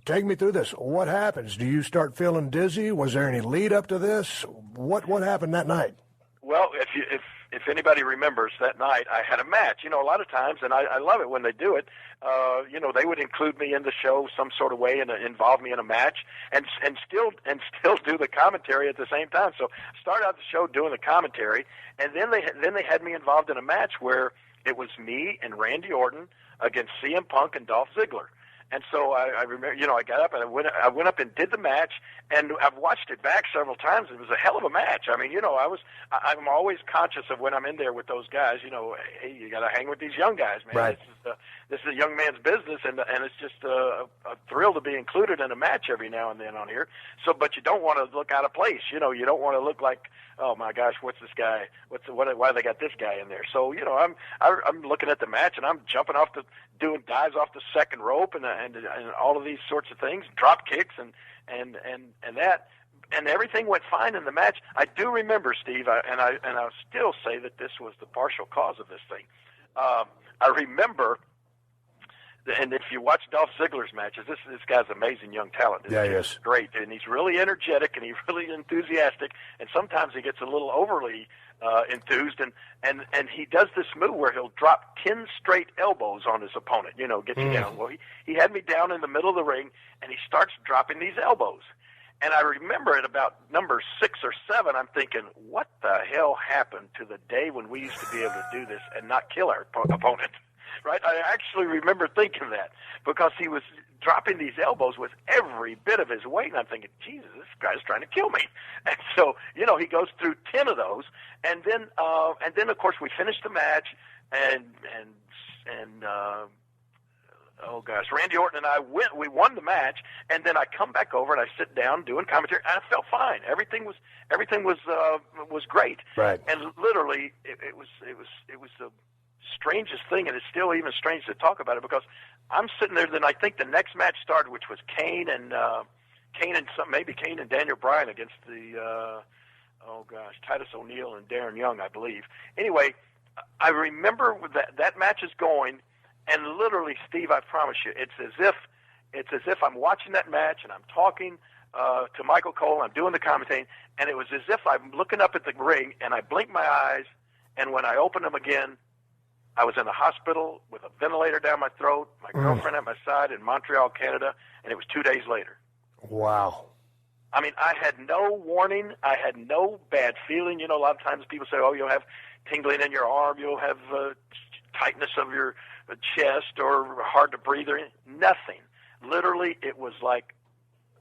Take me through this. What happens? Do you start feeling dizzy? Was there any lead up to this? What happened that night? Well, if anybody remembers that night, I had a match. A lot of times, and I love it when they do it. They would include me in the show some sort of way and involve me in a match, and still do the commentary at the same time. So start out the show doing the commentary, and then they had me involved in a match where it was me and Randy Orton against CM Punk and Dolph Ziggler. And so I remember, I got up and I went up and did the match, and I've watched it back several times. It was a hell of a match. I mean, I'm always conscious of when I'm in there with those guys. Hey, you got to hang with these young guys, man. Right. This is a young man's business, and it's just a thrill to be included in a match every now and then on here. So, but you don't want to look out of place. You don't want to look like, oh my gosh, what's this guy? Why they got this guy in there? So, I'm looking at the match, and I'm jumping doing dives off the second rope and all of these sorts of things, drop kicks and that, and everything went fine in the match. I do remember, Steve, I'll still say that this was the partial cause of this thing. I remember, and if you watch Dolph Ziggler's matches, this guy's amazing young talent. Yeah, he is. Great, and he's really energetic and he's really enthusiastic, and sometimes he gets a little overly enthused, and he does this move where he'll drop 10 straight elbows on his opponent, get you down. Well, he had me down in the middle of the ring, and he starts dropping these elbows. And I remember at about number 6 or 7, I'm thinking, what the hell happened to the day when we used to be able to do this and not kill our opponent? Right? I actually remember thinking that because he was dropping these elbows with every bit of his weight, and I'm thinking, Jesus, this guy's trying to kill me. And so, he goes through 10 of those, and then of course we finished the match, and oh gosh, Randy Orton and I we won the match, and then I come back over and I sit down doing commentary, and I felt fine. Everything was great. Right. And literally, it was the strangest thing, and it's still even strange to talk about it because I'm sitting there. Then I think the next match started, which was Kane and Daniel Bryan against the Titus O'Neil and Darren Young, I believe. Anyway, I remember that match is going. And literally, Steve, I promise you, it's as if I'm watching that match and I'm talking to Michael Cole. I'm doing the commentating, and it was as if I'm looking up at the ring and I blink my eyes, and when I open them again, I was in a hospital with a ventilator down my throat, my girlfriend at my side in Montreal, Canada, and it was 2 days later. Wow. I mean, I had no warning. I had no bad feeling. You know, a lot of times people say, oh, you'll have tingling in your arm, you'll have tightness of your chest or hard to breathe or anything. Nothing. Literally, it was like,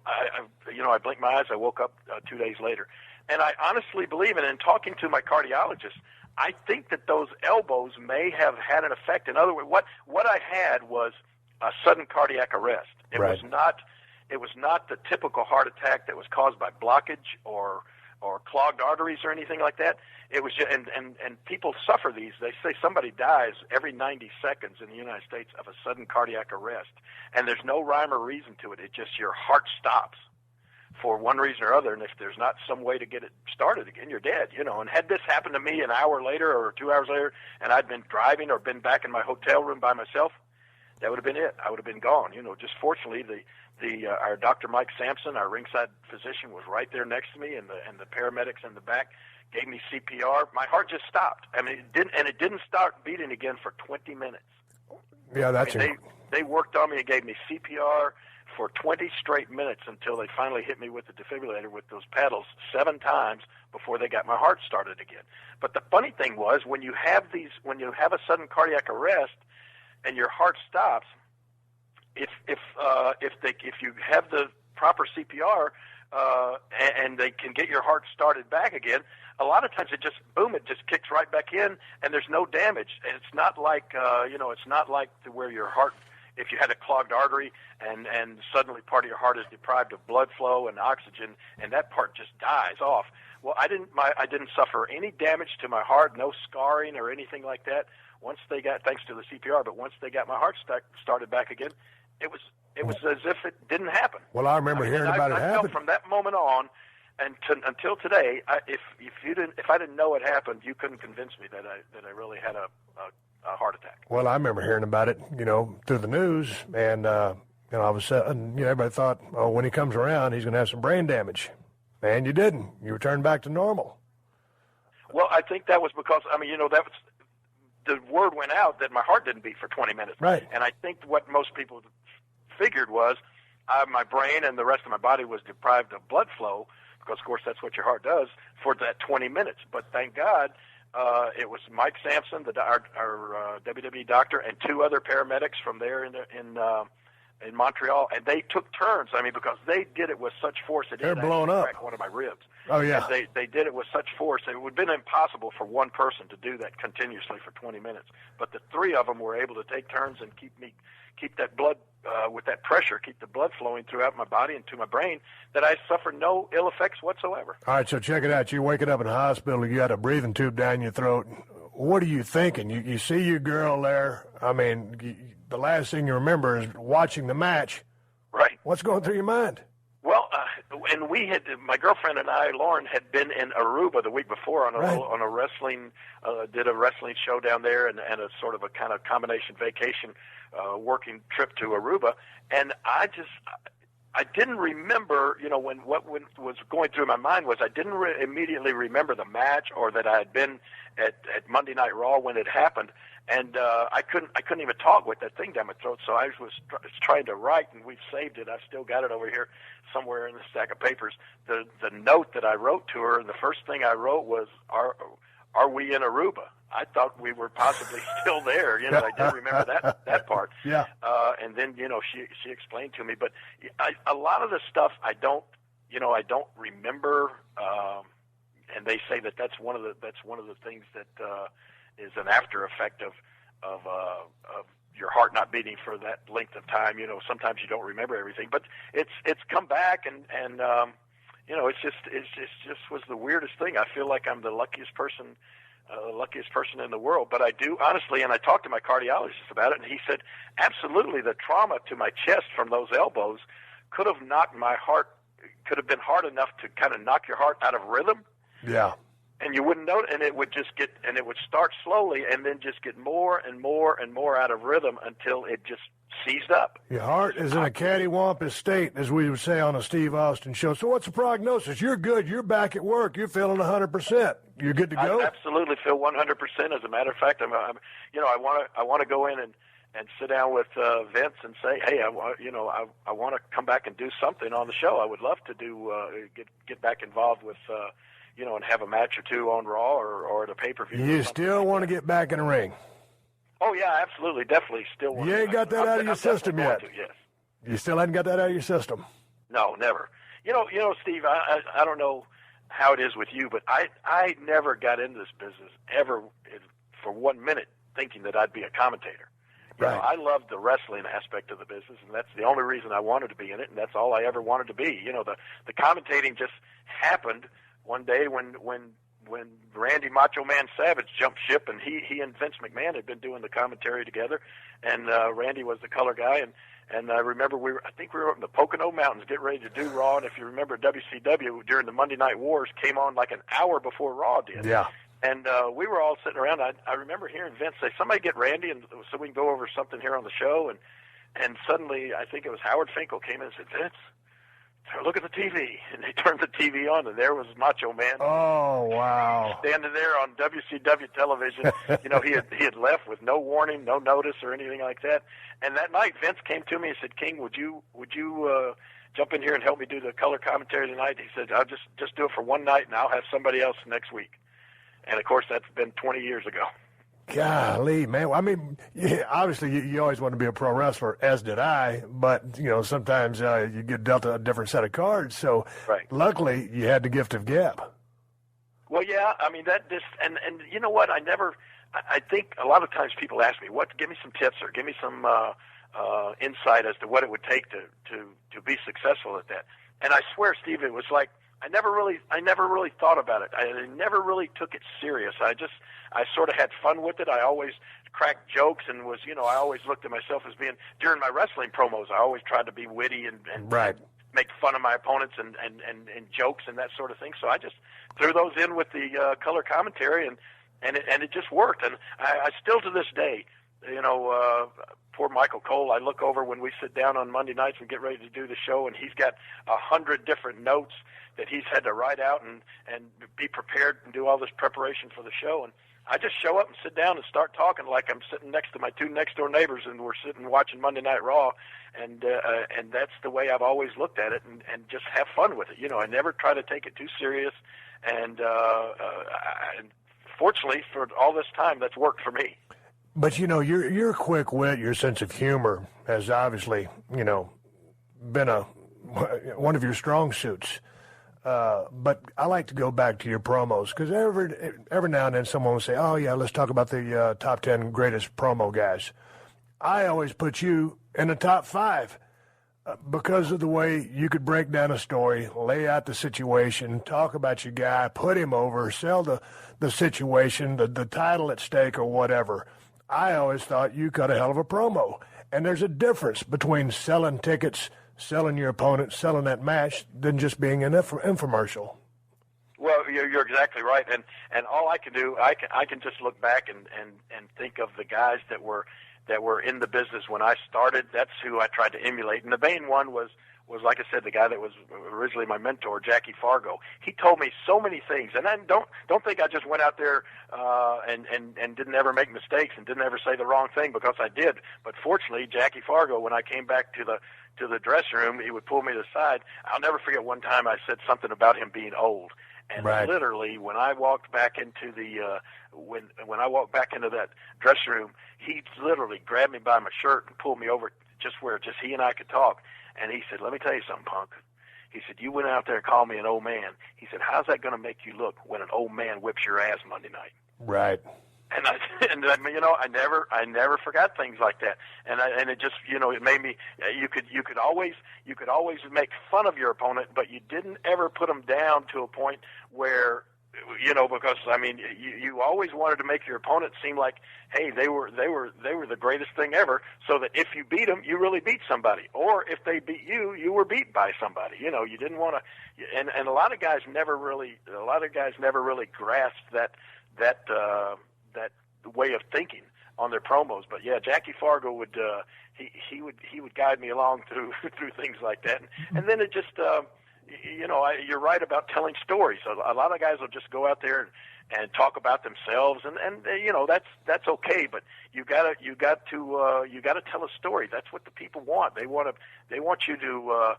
I blinked my eyes, I woke up 2 days later. And I honestly believe, and in talking to my cardiologist, I think that those elbows may have had an effect. In other words, what I had was a sudden cardiac arrest. It was not the typical heart attack that was caused by blockage or clogged arteries or anything like that. It was just, and people suffer these. They say somebody dies every 90 seconds in the United States of a sudden cardiac arrest, and there's no rhyme or reason to it. It's just your heart stops for one reason or other, and if there's not some way to get it started again, you're dead, you know. And had this happened to me an hour later or 2 hours later, and I'd been driving or been back in my hotel room by myself, that would have been it. I would have been gone. You know, just fortunately, our Dr. Mike Sampson, our ringside physician, was right there next to me, and the paramedics in the back gave me CPR. My heart just stopped. I mean, it didn't start beating again for 20 minutes. Yeah, that's it. They worked on me and gave me CPR for 20 straight minutes until they finally hit me with the defibrillator with those paddles 7 times before they got my heart started again. But the funny thing was, when you have a sudden cardiac arrest and your heart stops, if you have the proper CPR and they can get your heart started back again, a lot of times it just kicks right back in, and there's no damage. And it's not like it's not like to where your heart, if you had a clogged artery and suddenly part of your heart is deprived of blood flow and oxygen, and that part just dies off. Well, I didn't suffer any damage to my heart, no scarring or anything like that. Thanks to the CPR, but once they got my heart started back again, it was as if it didn't happen. Well, I remember hearing about it happen. I felt from that moment on and until today, if I didn't know it happened, you couldn't convince me that I really had a heart attack. Well, I remember hearing about it, through the news, and all of a sudden, everybody thought, oh, when he comes around, he's going to have some brain damage, and you didn't. You returned back to normal. Well, I think that was because that was the word went out that my heart didn't beat for 20 minutes. Right. And I think what most people figured was my brain and the rest of my body was deprived of blood flow, because, of course, that's what your heart does for that 20 minutes. But thank God it was Mike Sampson, our WWE doctor, and 2 other paramedics from there in Montreal, and they took turns. I mean, because they did it with such force, it They're didn't blown actually up. crack one of my ribs. Oh, yeah. And they did it with such force. It would have been impossible for one person to do that continuously for 20 minutes. But the 3 of them were able to take turns and keep that blood with that pressure, keep the blood flowing throughout my body and to my brain, that I suffered no ill effects whatsoever. All right, so check it out. You're waking up in a hospital. You got a breathing tube down your throat. What are you thinking? You see your girl there. I mean, the last thing you remember is watching the match. Right. What's going through your mind? Well, and my girlfriend and I, Lauren, had been in Aruba the week before on a wrestling, did a wrestling show down there and a sort of a kind of combination vacation working trip to Aruba. And I didn't remember, when what was going through my mind was I didn't immediately remember the match or that I had been at Monday Night Raw when it happened. And I couldn't even talk with that thing down my throat, so I was trying to write, and we've saved it. I've still got it over here somewhere in the stack of papers. The note that I wrote to her, and the first thing I wrote was, "Are we in Aruba?" I thought we were possibly still there. I didn't remember that part. Yeah. And then she explained to me, but a lot of the stuff I don't remember. And they say that's one of the things that is an after effect of your heart not beating for that length of time. Sometimes you don't remember everything, but it's come back, and it just was the weirdest thing. I feel like I'm the luckiest person in the world, but I do honestly, and I talked to my cardiologist about it, and he said absolutely the trauma to my chest from those elbows could have been hard enough to kind of knock your heart out of rhythm. Yeah. And you wouldn't know it, and it would start slowly and then just get more and more and more out of rhythm until it just seized up. Your heart is in a cattywampus state, as we would say on a Steve Austin show. So what's the prognosis? You're good. You're back at work. You're feeling 100%. You're good to go? I absolutely feel 100%. As a matter of fact, I want to go in sit down with Vince and say, hey, I want to come back and do something on the show. I would love to do get back involved with and have a match or two on Raw or at a pay-per-view. You still want to get back in the ring? Oh yeah, absolutely, definitely. Still want. You ain't got that out of your system yet. Yes. You still hadn't got that out of your system. No, never. You know, Steve. I don't know how it is with you, but I never got into this business ever for 1 minute thinking that I'd be a commentator. You know, I loved the wrestling aspect of the business, and that's the only reason I wanted to be in it, and that's all I ever wanted to be. You know, the commentating just happened one day when Randy Macho Man Savage jumped ship, and he and Vince McMahon had been doing the commentary together, and Randy was the color guy, and I remember I think we were up in the Pocono Mountains getting ready to do Raw, and if you remember, WCW during the Monday Night Wars came on like an hour before Raw did. Yeah. And we were all sitting around. I remember hearing Vince say, somebody get Randy and so we can go over something here on the show. And suddenly, I think it was Howard Finkel came in and said, Vince, look at the TV. And they turned the TV on, and there was Macho Man. Oh, wow. Standing there on WCW television. You know, he had left with no warning, no notice or anything like that. And that night, Vince came to me and said, King, would you jump in here and help me do the color commentary tonight? He said, I'll just do it for one night, and I'll have somebody else next week. And, of course, that's been 20 years ago. Golly, man. I mean, obviously you always want to be a pro wrestler, as did I, but, sometimes you get dealt a different set of cards. So luckily you had the gift of gab. Well, yeah, I mean, that just – and you know what? I think a lot of times people ask me, give me some tips or give me some insight as to what it would take to be successful at that. And I swear, Steve, it was like, I never really thought about it. I never really took it serious. I sort of had fun with it. I always cracked jokes and was, I always looked at myself as being, during my wrestling promos, I always tried to be witty and make fun of my opponents and jokes and that sort of thing. So I just threw those in with the color commentary and it just worked. And I still to this day, poor Michael Cole, I look over when we sit down on Monday nights and get ready to do the show, and he's got 100 different notes that he's had to write out and be prepared and do all this preparation for the show. And I just show up and sit down and start talking like I'm sitting next to my two next-door neighbors, and we're sitting watching Monday Night Raw, and that's the way I've always looked at it, and just have fun with it. I never try to take it too serious, and fortunately, for all this time, that's worked for me. But, your quick wit, your sense of humor has obviously, been one of your strong suits. But I like to go back to your promos because every now and then someone will say, oh, yeah, let's talk about the top 10 greatest promo guys. I always put you in the top 5 because of the way you could break down a story, lay out the situation, talk about your guy, put him over, sell the situation, the title at stake or whatever. I always thought you cut a hell of a promo. And there's a difference between selling tickets, selling your opponent, selling that match, than just being an infomercial. Well, you're exactly right. And all I can do, I can just look back and think of the guys that were in the business when I started. That's who I tried to emulate. And the main one was like I said, the guy that was originally my mentor, Jackie Fargo. He told me so many things, and I don't think I just went out there and didn't ever make mistakes and didn't ever say the wrong thing, because I did. But fortunately, Jackie Fargo, when I came back to the dressing room, he would pull me to the side. I'll never forget one time I said something about him being old. And literally, when I walked back into when I walked back into that dressing room, he literally grabbed me by my shirt and pulled me over just where he and I could talk. And he said, let me tell you something, punk. He said, you went out there and called me an old man. He said, how's that going to make you look when an old man whips your ass Monday night? Right. And I never forgot things like that. And it just, it made me, you could always make fun of your opponent, but you didn't ever put them down to a point where, because you always wanted to make your opponent seem like, hey, they were the greatest thing ever, so that if you beat them, you really beat somebody, or if they beat you, you were beat by somebody. You didn't want to, and a lot of guys never really grasped that way of thinking on their promos. But yeah, Jackie Fargo would he would guide me along through things like that, and then it just. you're right about telling stories. A lot of guys will just go out there and talk about themselves, and that's okay. But you got to tell a story. That's what the people want. They want you to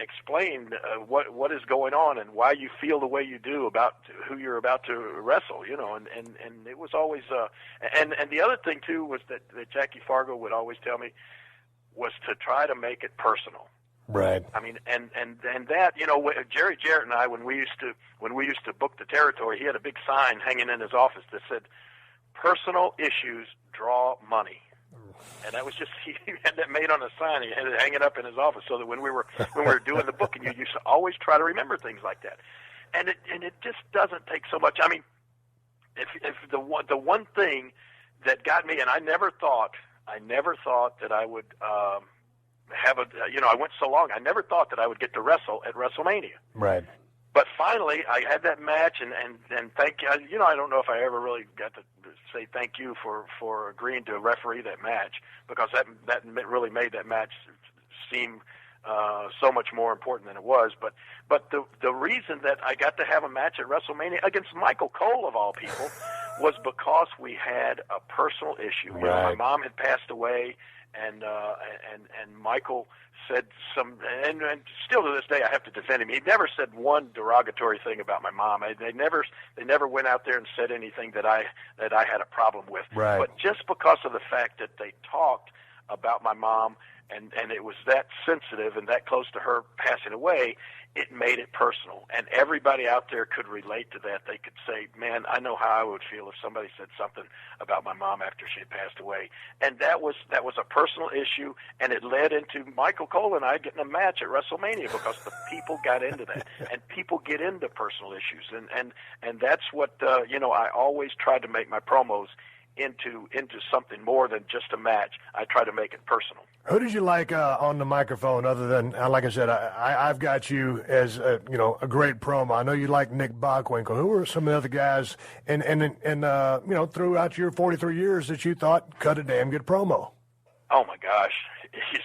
explain what is going on and why you feel the way you do about who you're about to wrestle. And it was always and the other thing too was that Jackie Fargo would always tell me was to try to make it personal. Right. I mean, and that, Jerry Jarrett and I, when we used to book the territory, he had a big sign hanging in his office that said, "Personal issues draw money." And that was just, he had that made on a sign. He had it hanging up in his office so that when we were doing the booking, you used to always try to remember things like that. And it just doesn't take so much. I mean, if the one thing that got me, and I never thought that I would I went so long, I never thought that I would get to wrestle at WrestleMania. Right. But finally, I had that match, and thank you. I don't know if I ever really got to say thank you for agreeing to referee that match, because that really made that match seem so much more important than it was. But the reason that I got to have a match at WrestleMania against Michael Cole of all people was because we had a personal issue. Right. My mom had passed away. And Michael said and still to this day I have to defend him. He never said one derogatory thing about my mom. They never went out there and said anything that I had a problem with. Right. But just because of the fact that they talked about my mom and it was that sensitive and that close to her passing away, it made it personal. And everybody out there could relate to that. They could say, man, I know how I would feel if somebody said something about my mom after she had passed away. And that was a personal issue, and it led into Michael Cole and I getting a match at WrestleMania because the people got into that. And people get into personal issues. And that's what, I always tried to make my promos into something more than just a match. I try to make it personal. Who did you like on the microphone other than, like I said, I've got you as a great promo. I know you like Nick Bockwinkel. Who were some of the other guys and throughout your 43 years that you thought cut a damn good promo? Oh my gosh,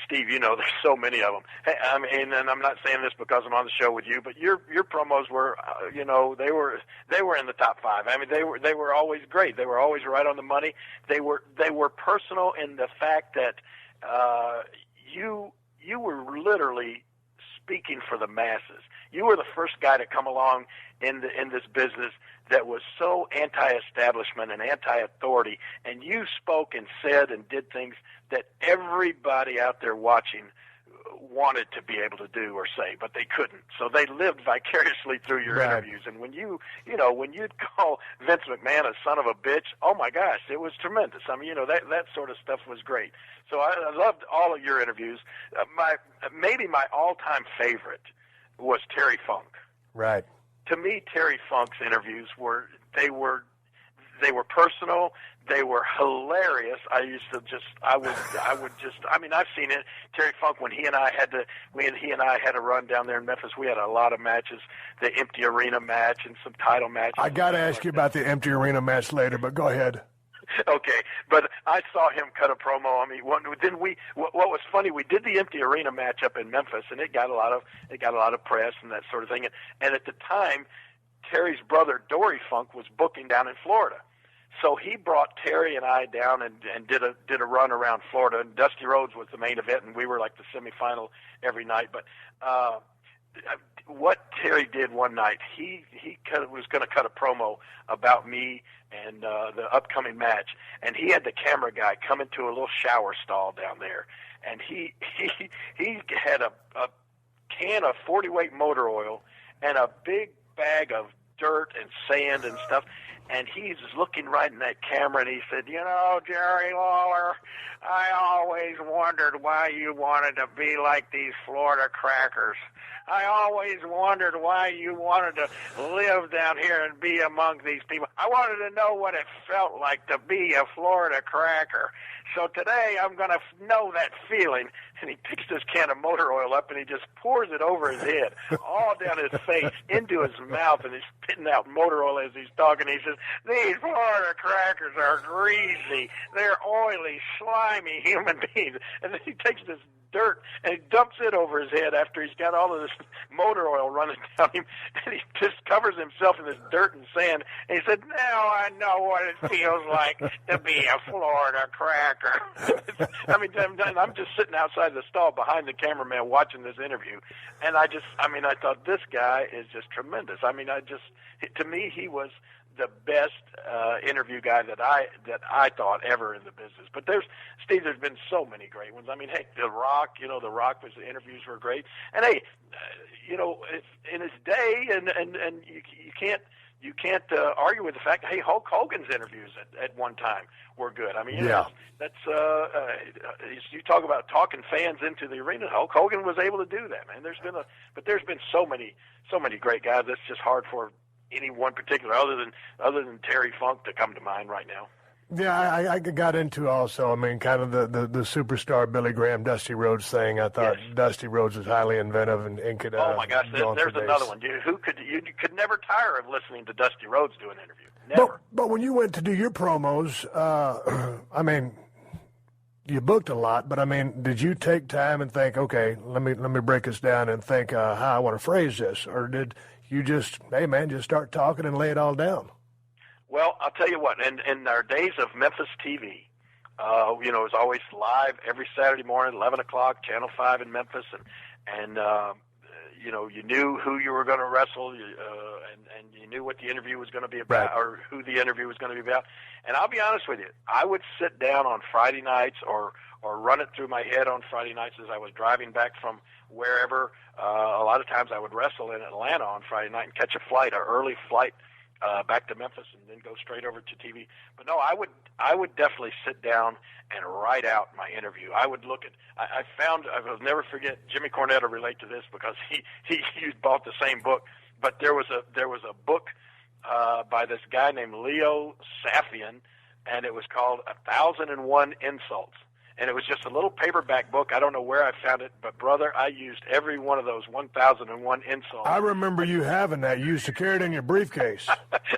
Steve, there's so many of them. Hey, I mean, and I'm not saying this because I'm on the show with you, but your promos were, they were in the top 5. I mean, they were always great. They were always right on the money. They were personal in the fact that you were literally speaking for the masses. You were the first guy to come along in this business that was so anti-establishment and anti-authority, and you spoke and said and did things that everybody out there watching wanted to be able to do or say, but they couldn't. So they lived vicariously through your interviews. And when when you'd call Vince McMahon a son of a bitch, oh my gosh, it was tremendous. I mean, that sort of stuff was great. So I loved all of your interviews. Maybe my all-time favorite was Terry Funk. Right. To me, Terry Funk's interviews were personal. They were hilarious. I've seen it. Terry Funk, when he and I had to run down there in Memphis, we had a lot of matches, the empty arena match and some title matches. I got to ask you about the empty arena match later, but go ahead. Okay, but I saw him cut a promo on me. What was funny? We did the empty arena match up in Memphis, and it got a lot of press and that sort of thing. And at the time, Terry's brother Dory Funk was booking down in Florida, so he brought Terry and I down and did a run around Florida. And Dusty Rhodes was the main event, and we were like the semifinal every night. But what Terry did one night, he was going to cut a promo about me and the upcoming match, and he had the camera guy come into a little shower stall down there, and he had a can of 40-weight motor oil and a big bag of dirt and sand and stuff, and he's looking right in that camera, and he said, Jerry Lawler, I always wondered why you wanted to be like these Florida crackers. I always wondered why you wanted to live down here and be among these people. I wanted to know what it felt like to be a Florida cracker. So today I'm going to know that feeling. And he picks this can of motor oil up and he just pours it over his head, all down his face, into his mouth, and he's spitting out motor oil as he's talking. He says, these Florida crackers are greasy. They're oily, slimy human beings. And then he takes this dirt, and he dumps it over his head after he's got all of this motor oil running down him, and he just covers himself in this dirt and sand. And he said, "Now I know what it feels like to be a Florida cracker." I mean, I'm just sitting outside the stall behind the cameraman watching this interview, and I thought, this guy is just tremendous. I mean, to me, he was the best interview guy that I thought ever in the business. But there's been so many great ones. I mean, hey, The Rock, the interviews were great. And hey, in his day, and you can't argue with the fact that, hey, Hulk Hogan's interviews at one time were good. I mean, that's you talk about talking fans into the arena. Hulk Hogan was able to do that, man. There's been so many great guys. That's just hard for any one particular, other than Terry Funk, to come to mind right now. Yeah, I got into also, I mean, kind of the superstar Billy Graham, Dusty Rhodes thing. I thought Dusty Rhodes was highly inventive and could. Oh my gosh, there's another one. You could never tire of listening to Dusty Rhodes do an interview. Never. But when you went to do your promos, I mean, you booked a lot, but I mean, did you take time and think, okay, let me break this down and think how I want to phrase this, or did you just, hey man, just start talking and lay it all down? Well, I'll tell you what, in our days of Memphis TV, it was always live every Saturday morning, 11 o'clock, Channel 5 in Memphis, and you knew who you were going to wrestle, and you knew what the interview was going to be about, right, or who the interview was going to be about. And I'll be honest with you, I would sit down on Friday nights or run it through my head on Friday nights as I was driving back from wherever. A lot of times I would wrestle in Atlanta on Friday night and catch an early flight back to Memphis, and then go straight over to TV. But no, I would definitely sit down and write out my interview. I would look at. I will never forget. Jimmy Cornette will relate to this because he bought the same book. But there was a book by this guy named Leo Safian, and it was called 1,001 Insults. And it was just a little paperback book. I don't know where I found it, but, brother, I used every one of those 1,001 insults. I remember you having that. You used to carry it in your briefcase.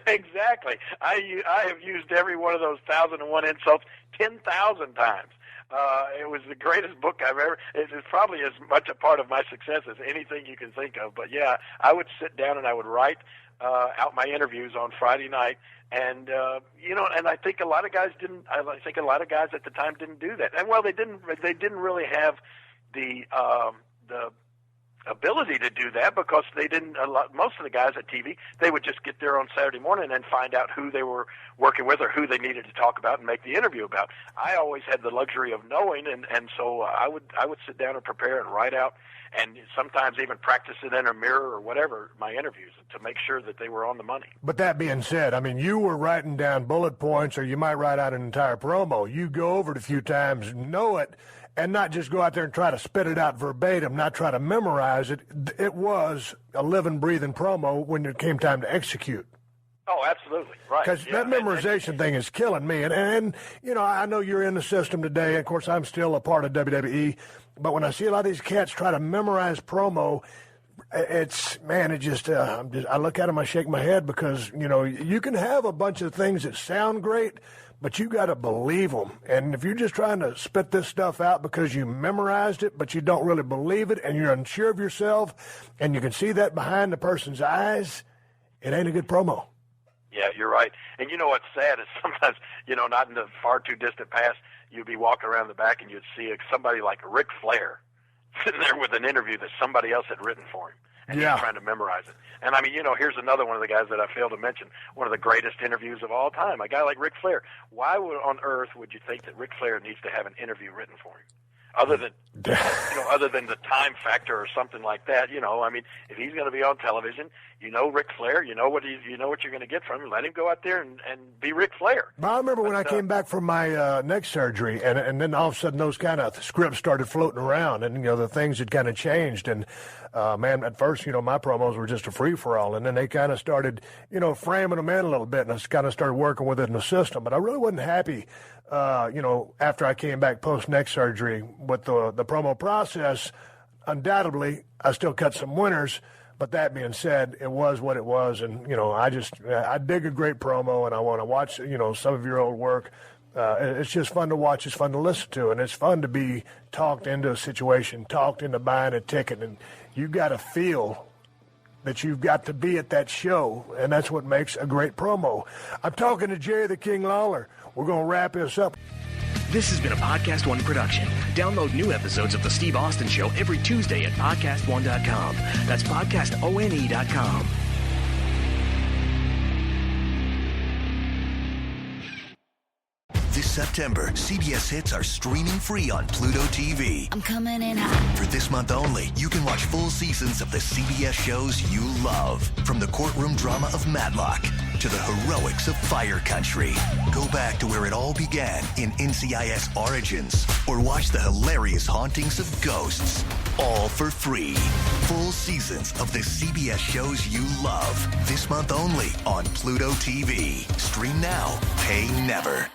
Exactly. I have used every one of those 1,001 insults 10,000 times. It was the greatest book I've ever. It's probably as much a part of my success as anything you can think of. But, yeah, I would sit down and I would write out my interviews on Friday night. And and I think a lot of guys didn't. I think a lot of guys at the time didn't do that. And well, they didn't really have the ability to do that because they didn't. Most of the guys at TV, they would just get there on Saturday morning and find out who they were working with or who they needed to talk about and make the interview about. I always had the luxury of knowing, and so I would sit down and prepare and write out, and sometimes even practice it in a mirror or whatever, my interviews, to make sure that they were on the money. But that being said, I mean, you were writing down bullet points, or you might write out an entire promo. You go over it a few times, know it, and not just go out there and try to spit it out verbatim, not try to memorize it. It was a living, breathing promo when it came time to execute. Oh, absolutely. Right. Because that memorization thing is killing me. And I know you're in the system today. Of course, I'm still a part of WWE. But when I see a lot of these cats try to memorize promo, I look at them, I shake my head because, you can have a bunch of things that sound great, but you got to believe them. And if you're just trying to spit this stuff out because you memorized it, but you don't really believe it, and you're unsure of yourself, and you can see that behind the person's eyes, it ain't a good promo. Yeah, you're right. And you know what's sad is sometimes, not in the far too distant past, you'd be walking around the back and you'd see somebody like Ric Flair sitting there with an interview that somebody else had written for him. And he's trying to memorize it. And I mean, here's another one of the guys that I failed to mention, one of the greatest interviews of all time, a guy like Ric Flair. Why on earth would you think that Ric Flair needs to have an interview written for him? Other than the time factor or something like that, I mean, if he's going to be on television, Ric Flair, you know what you're going to get from him. Let him go out there and be Ric Flair. Well, I remember when I came back from my neck surgery, and then all of a sudden those kind of scripts started floating around, and the things had kind of changed. And man, at first, my promos were just a free for all, and then they kind of started, framing them in a little bit, and I kind of started working with it in the system. But I really wasn't happy. After I came back post-neck surgery with the promo process. Undoubtedly, I still cut some winners, but that being said, it was what it was, and, I dig a great promo, and I want to watch, some of your old work. It's just fun to watch. It's fun to listen to, and it's fun to be talked into a situation, talked into buying a ticket, and you got to feel that you've got to be at that show, and that's what makes a great promo. I'm talking to Jerry the King Lawler. We're going to wrap this up. This has been a Podcast One production. Download new episodes of The Steve Austin Show every Tuesday at PodcastOne.com. That's PodcastOne.com. This September, CBS hits are streaming free on Pluto TV. I'm coming in hot. For this month only, you can watch full seasons of the CBS shows you love. From the courtroom drama of Matlock to the heroics of Fire Country. Go back to where it all began in NCIS Origins, or watch the hilarious hauntings of ghosts. All for free. Full seasons of the CBS shows you love. This month only on Pluto TV. Stream now, pay never.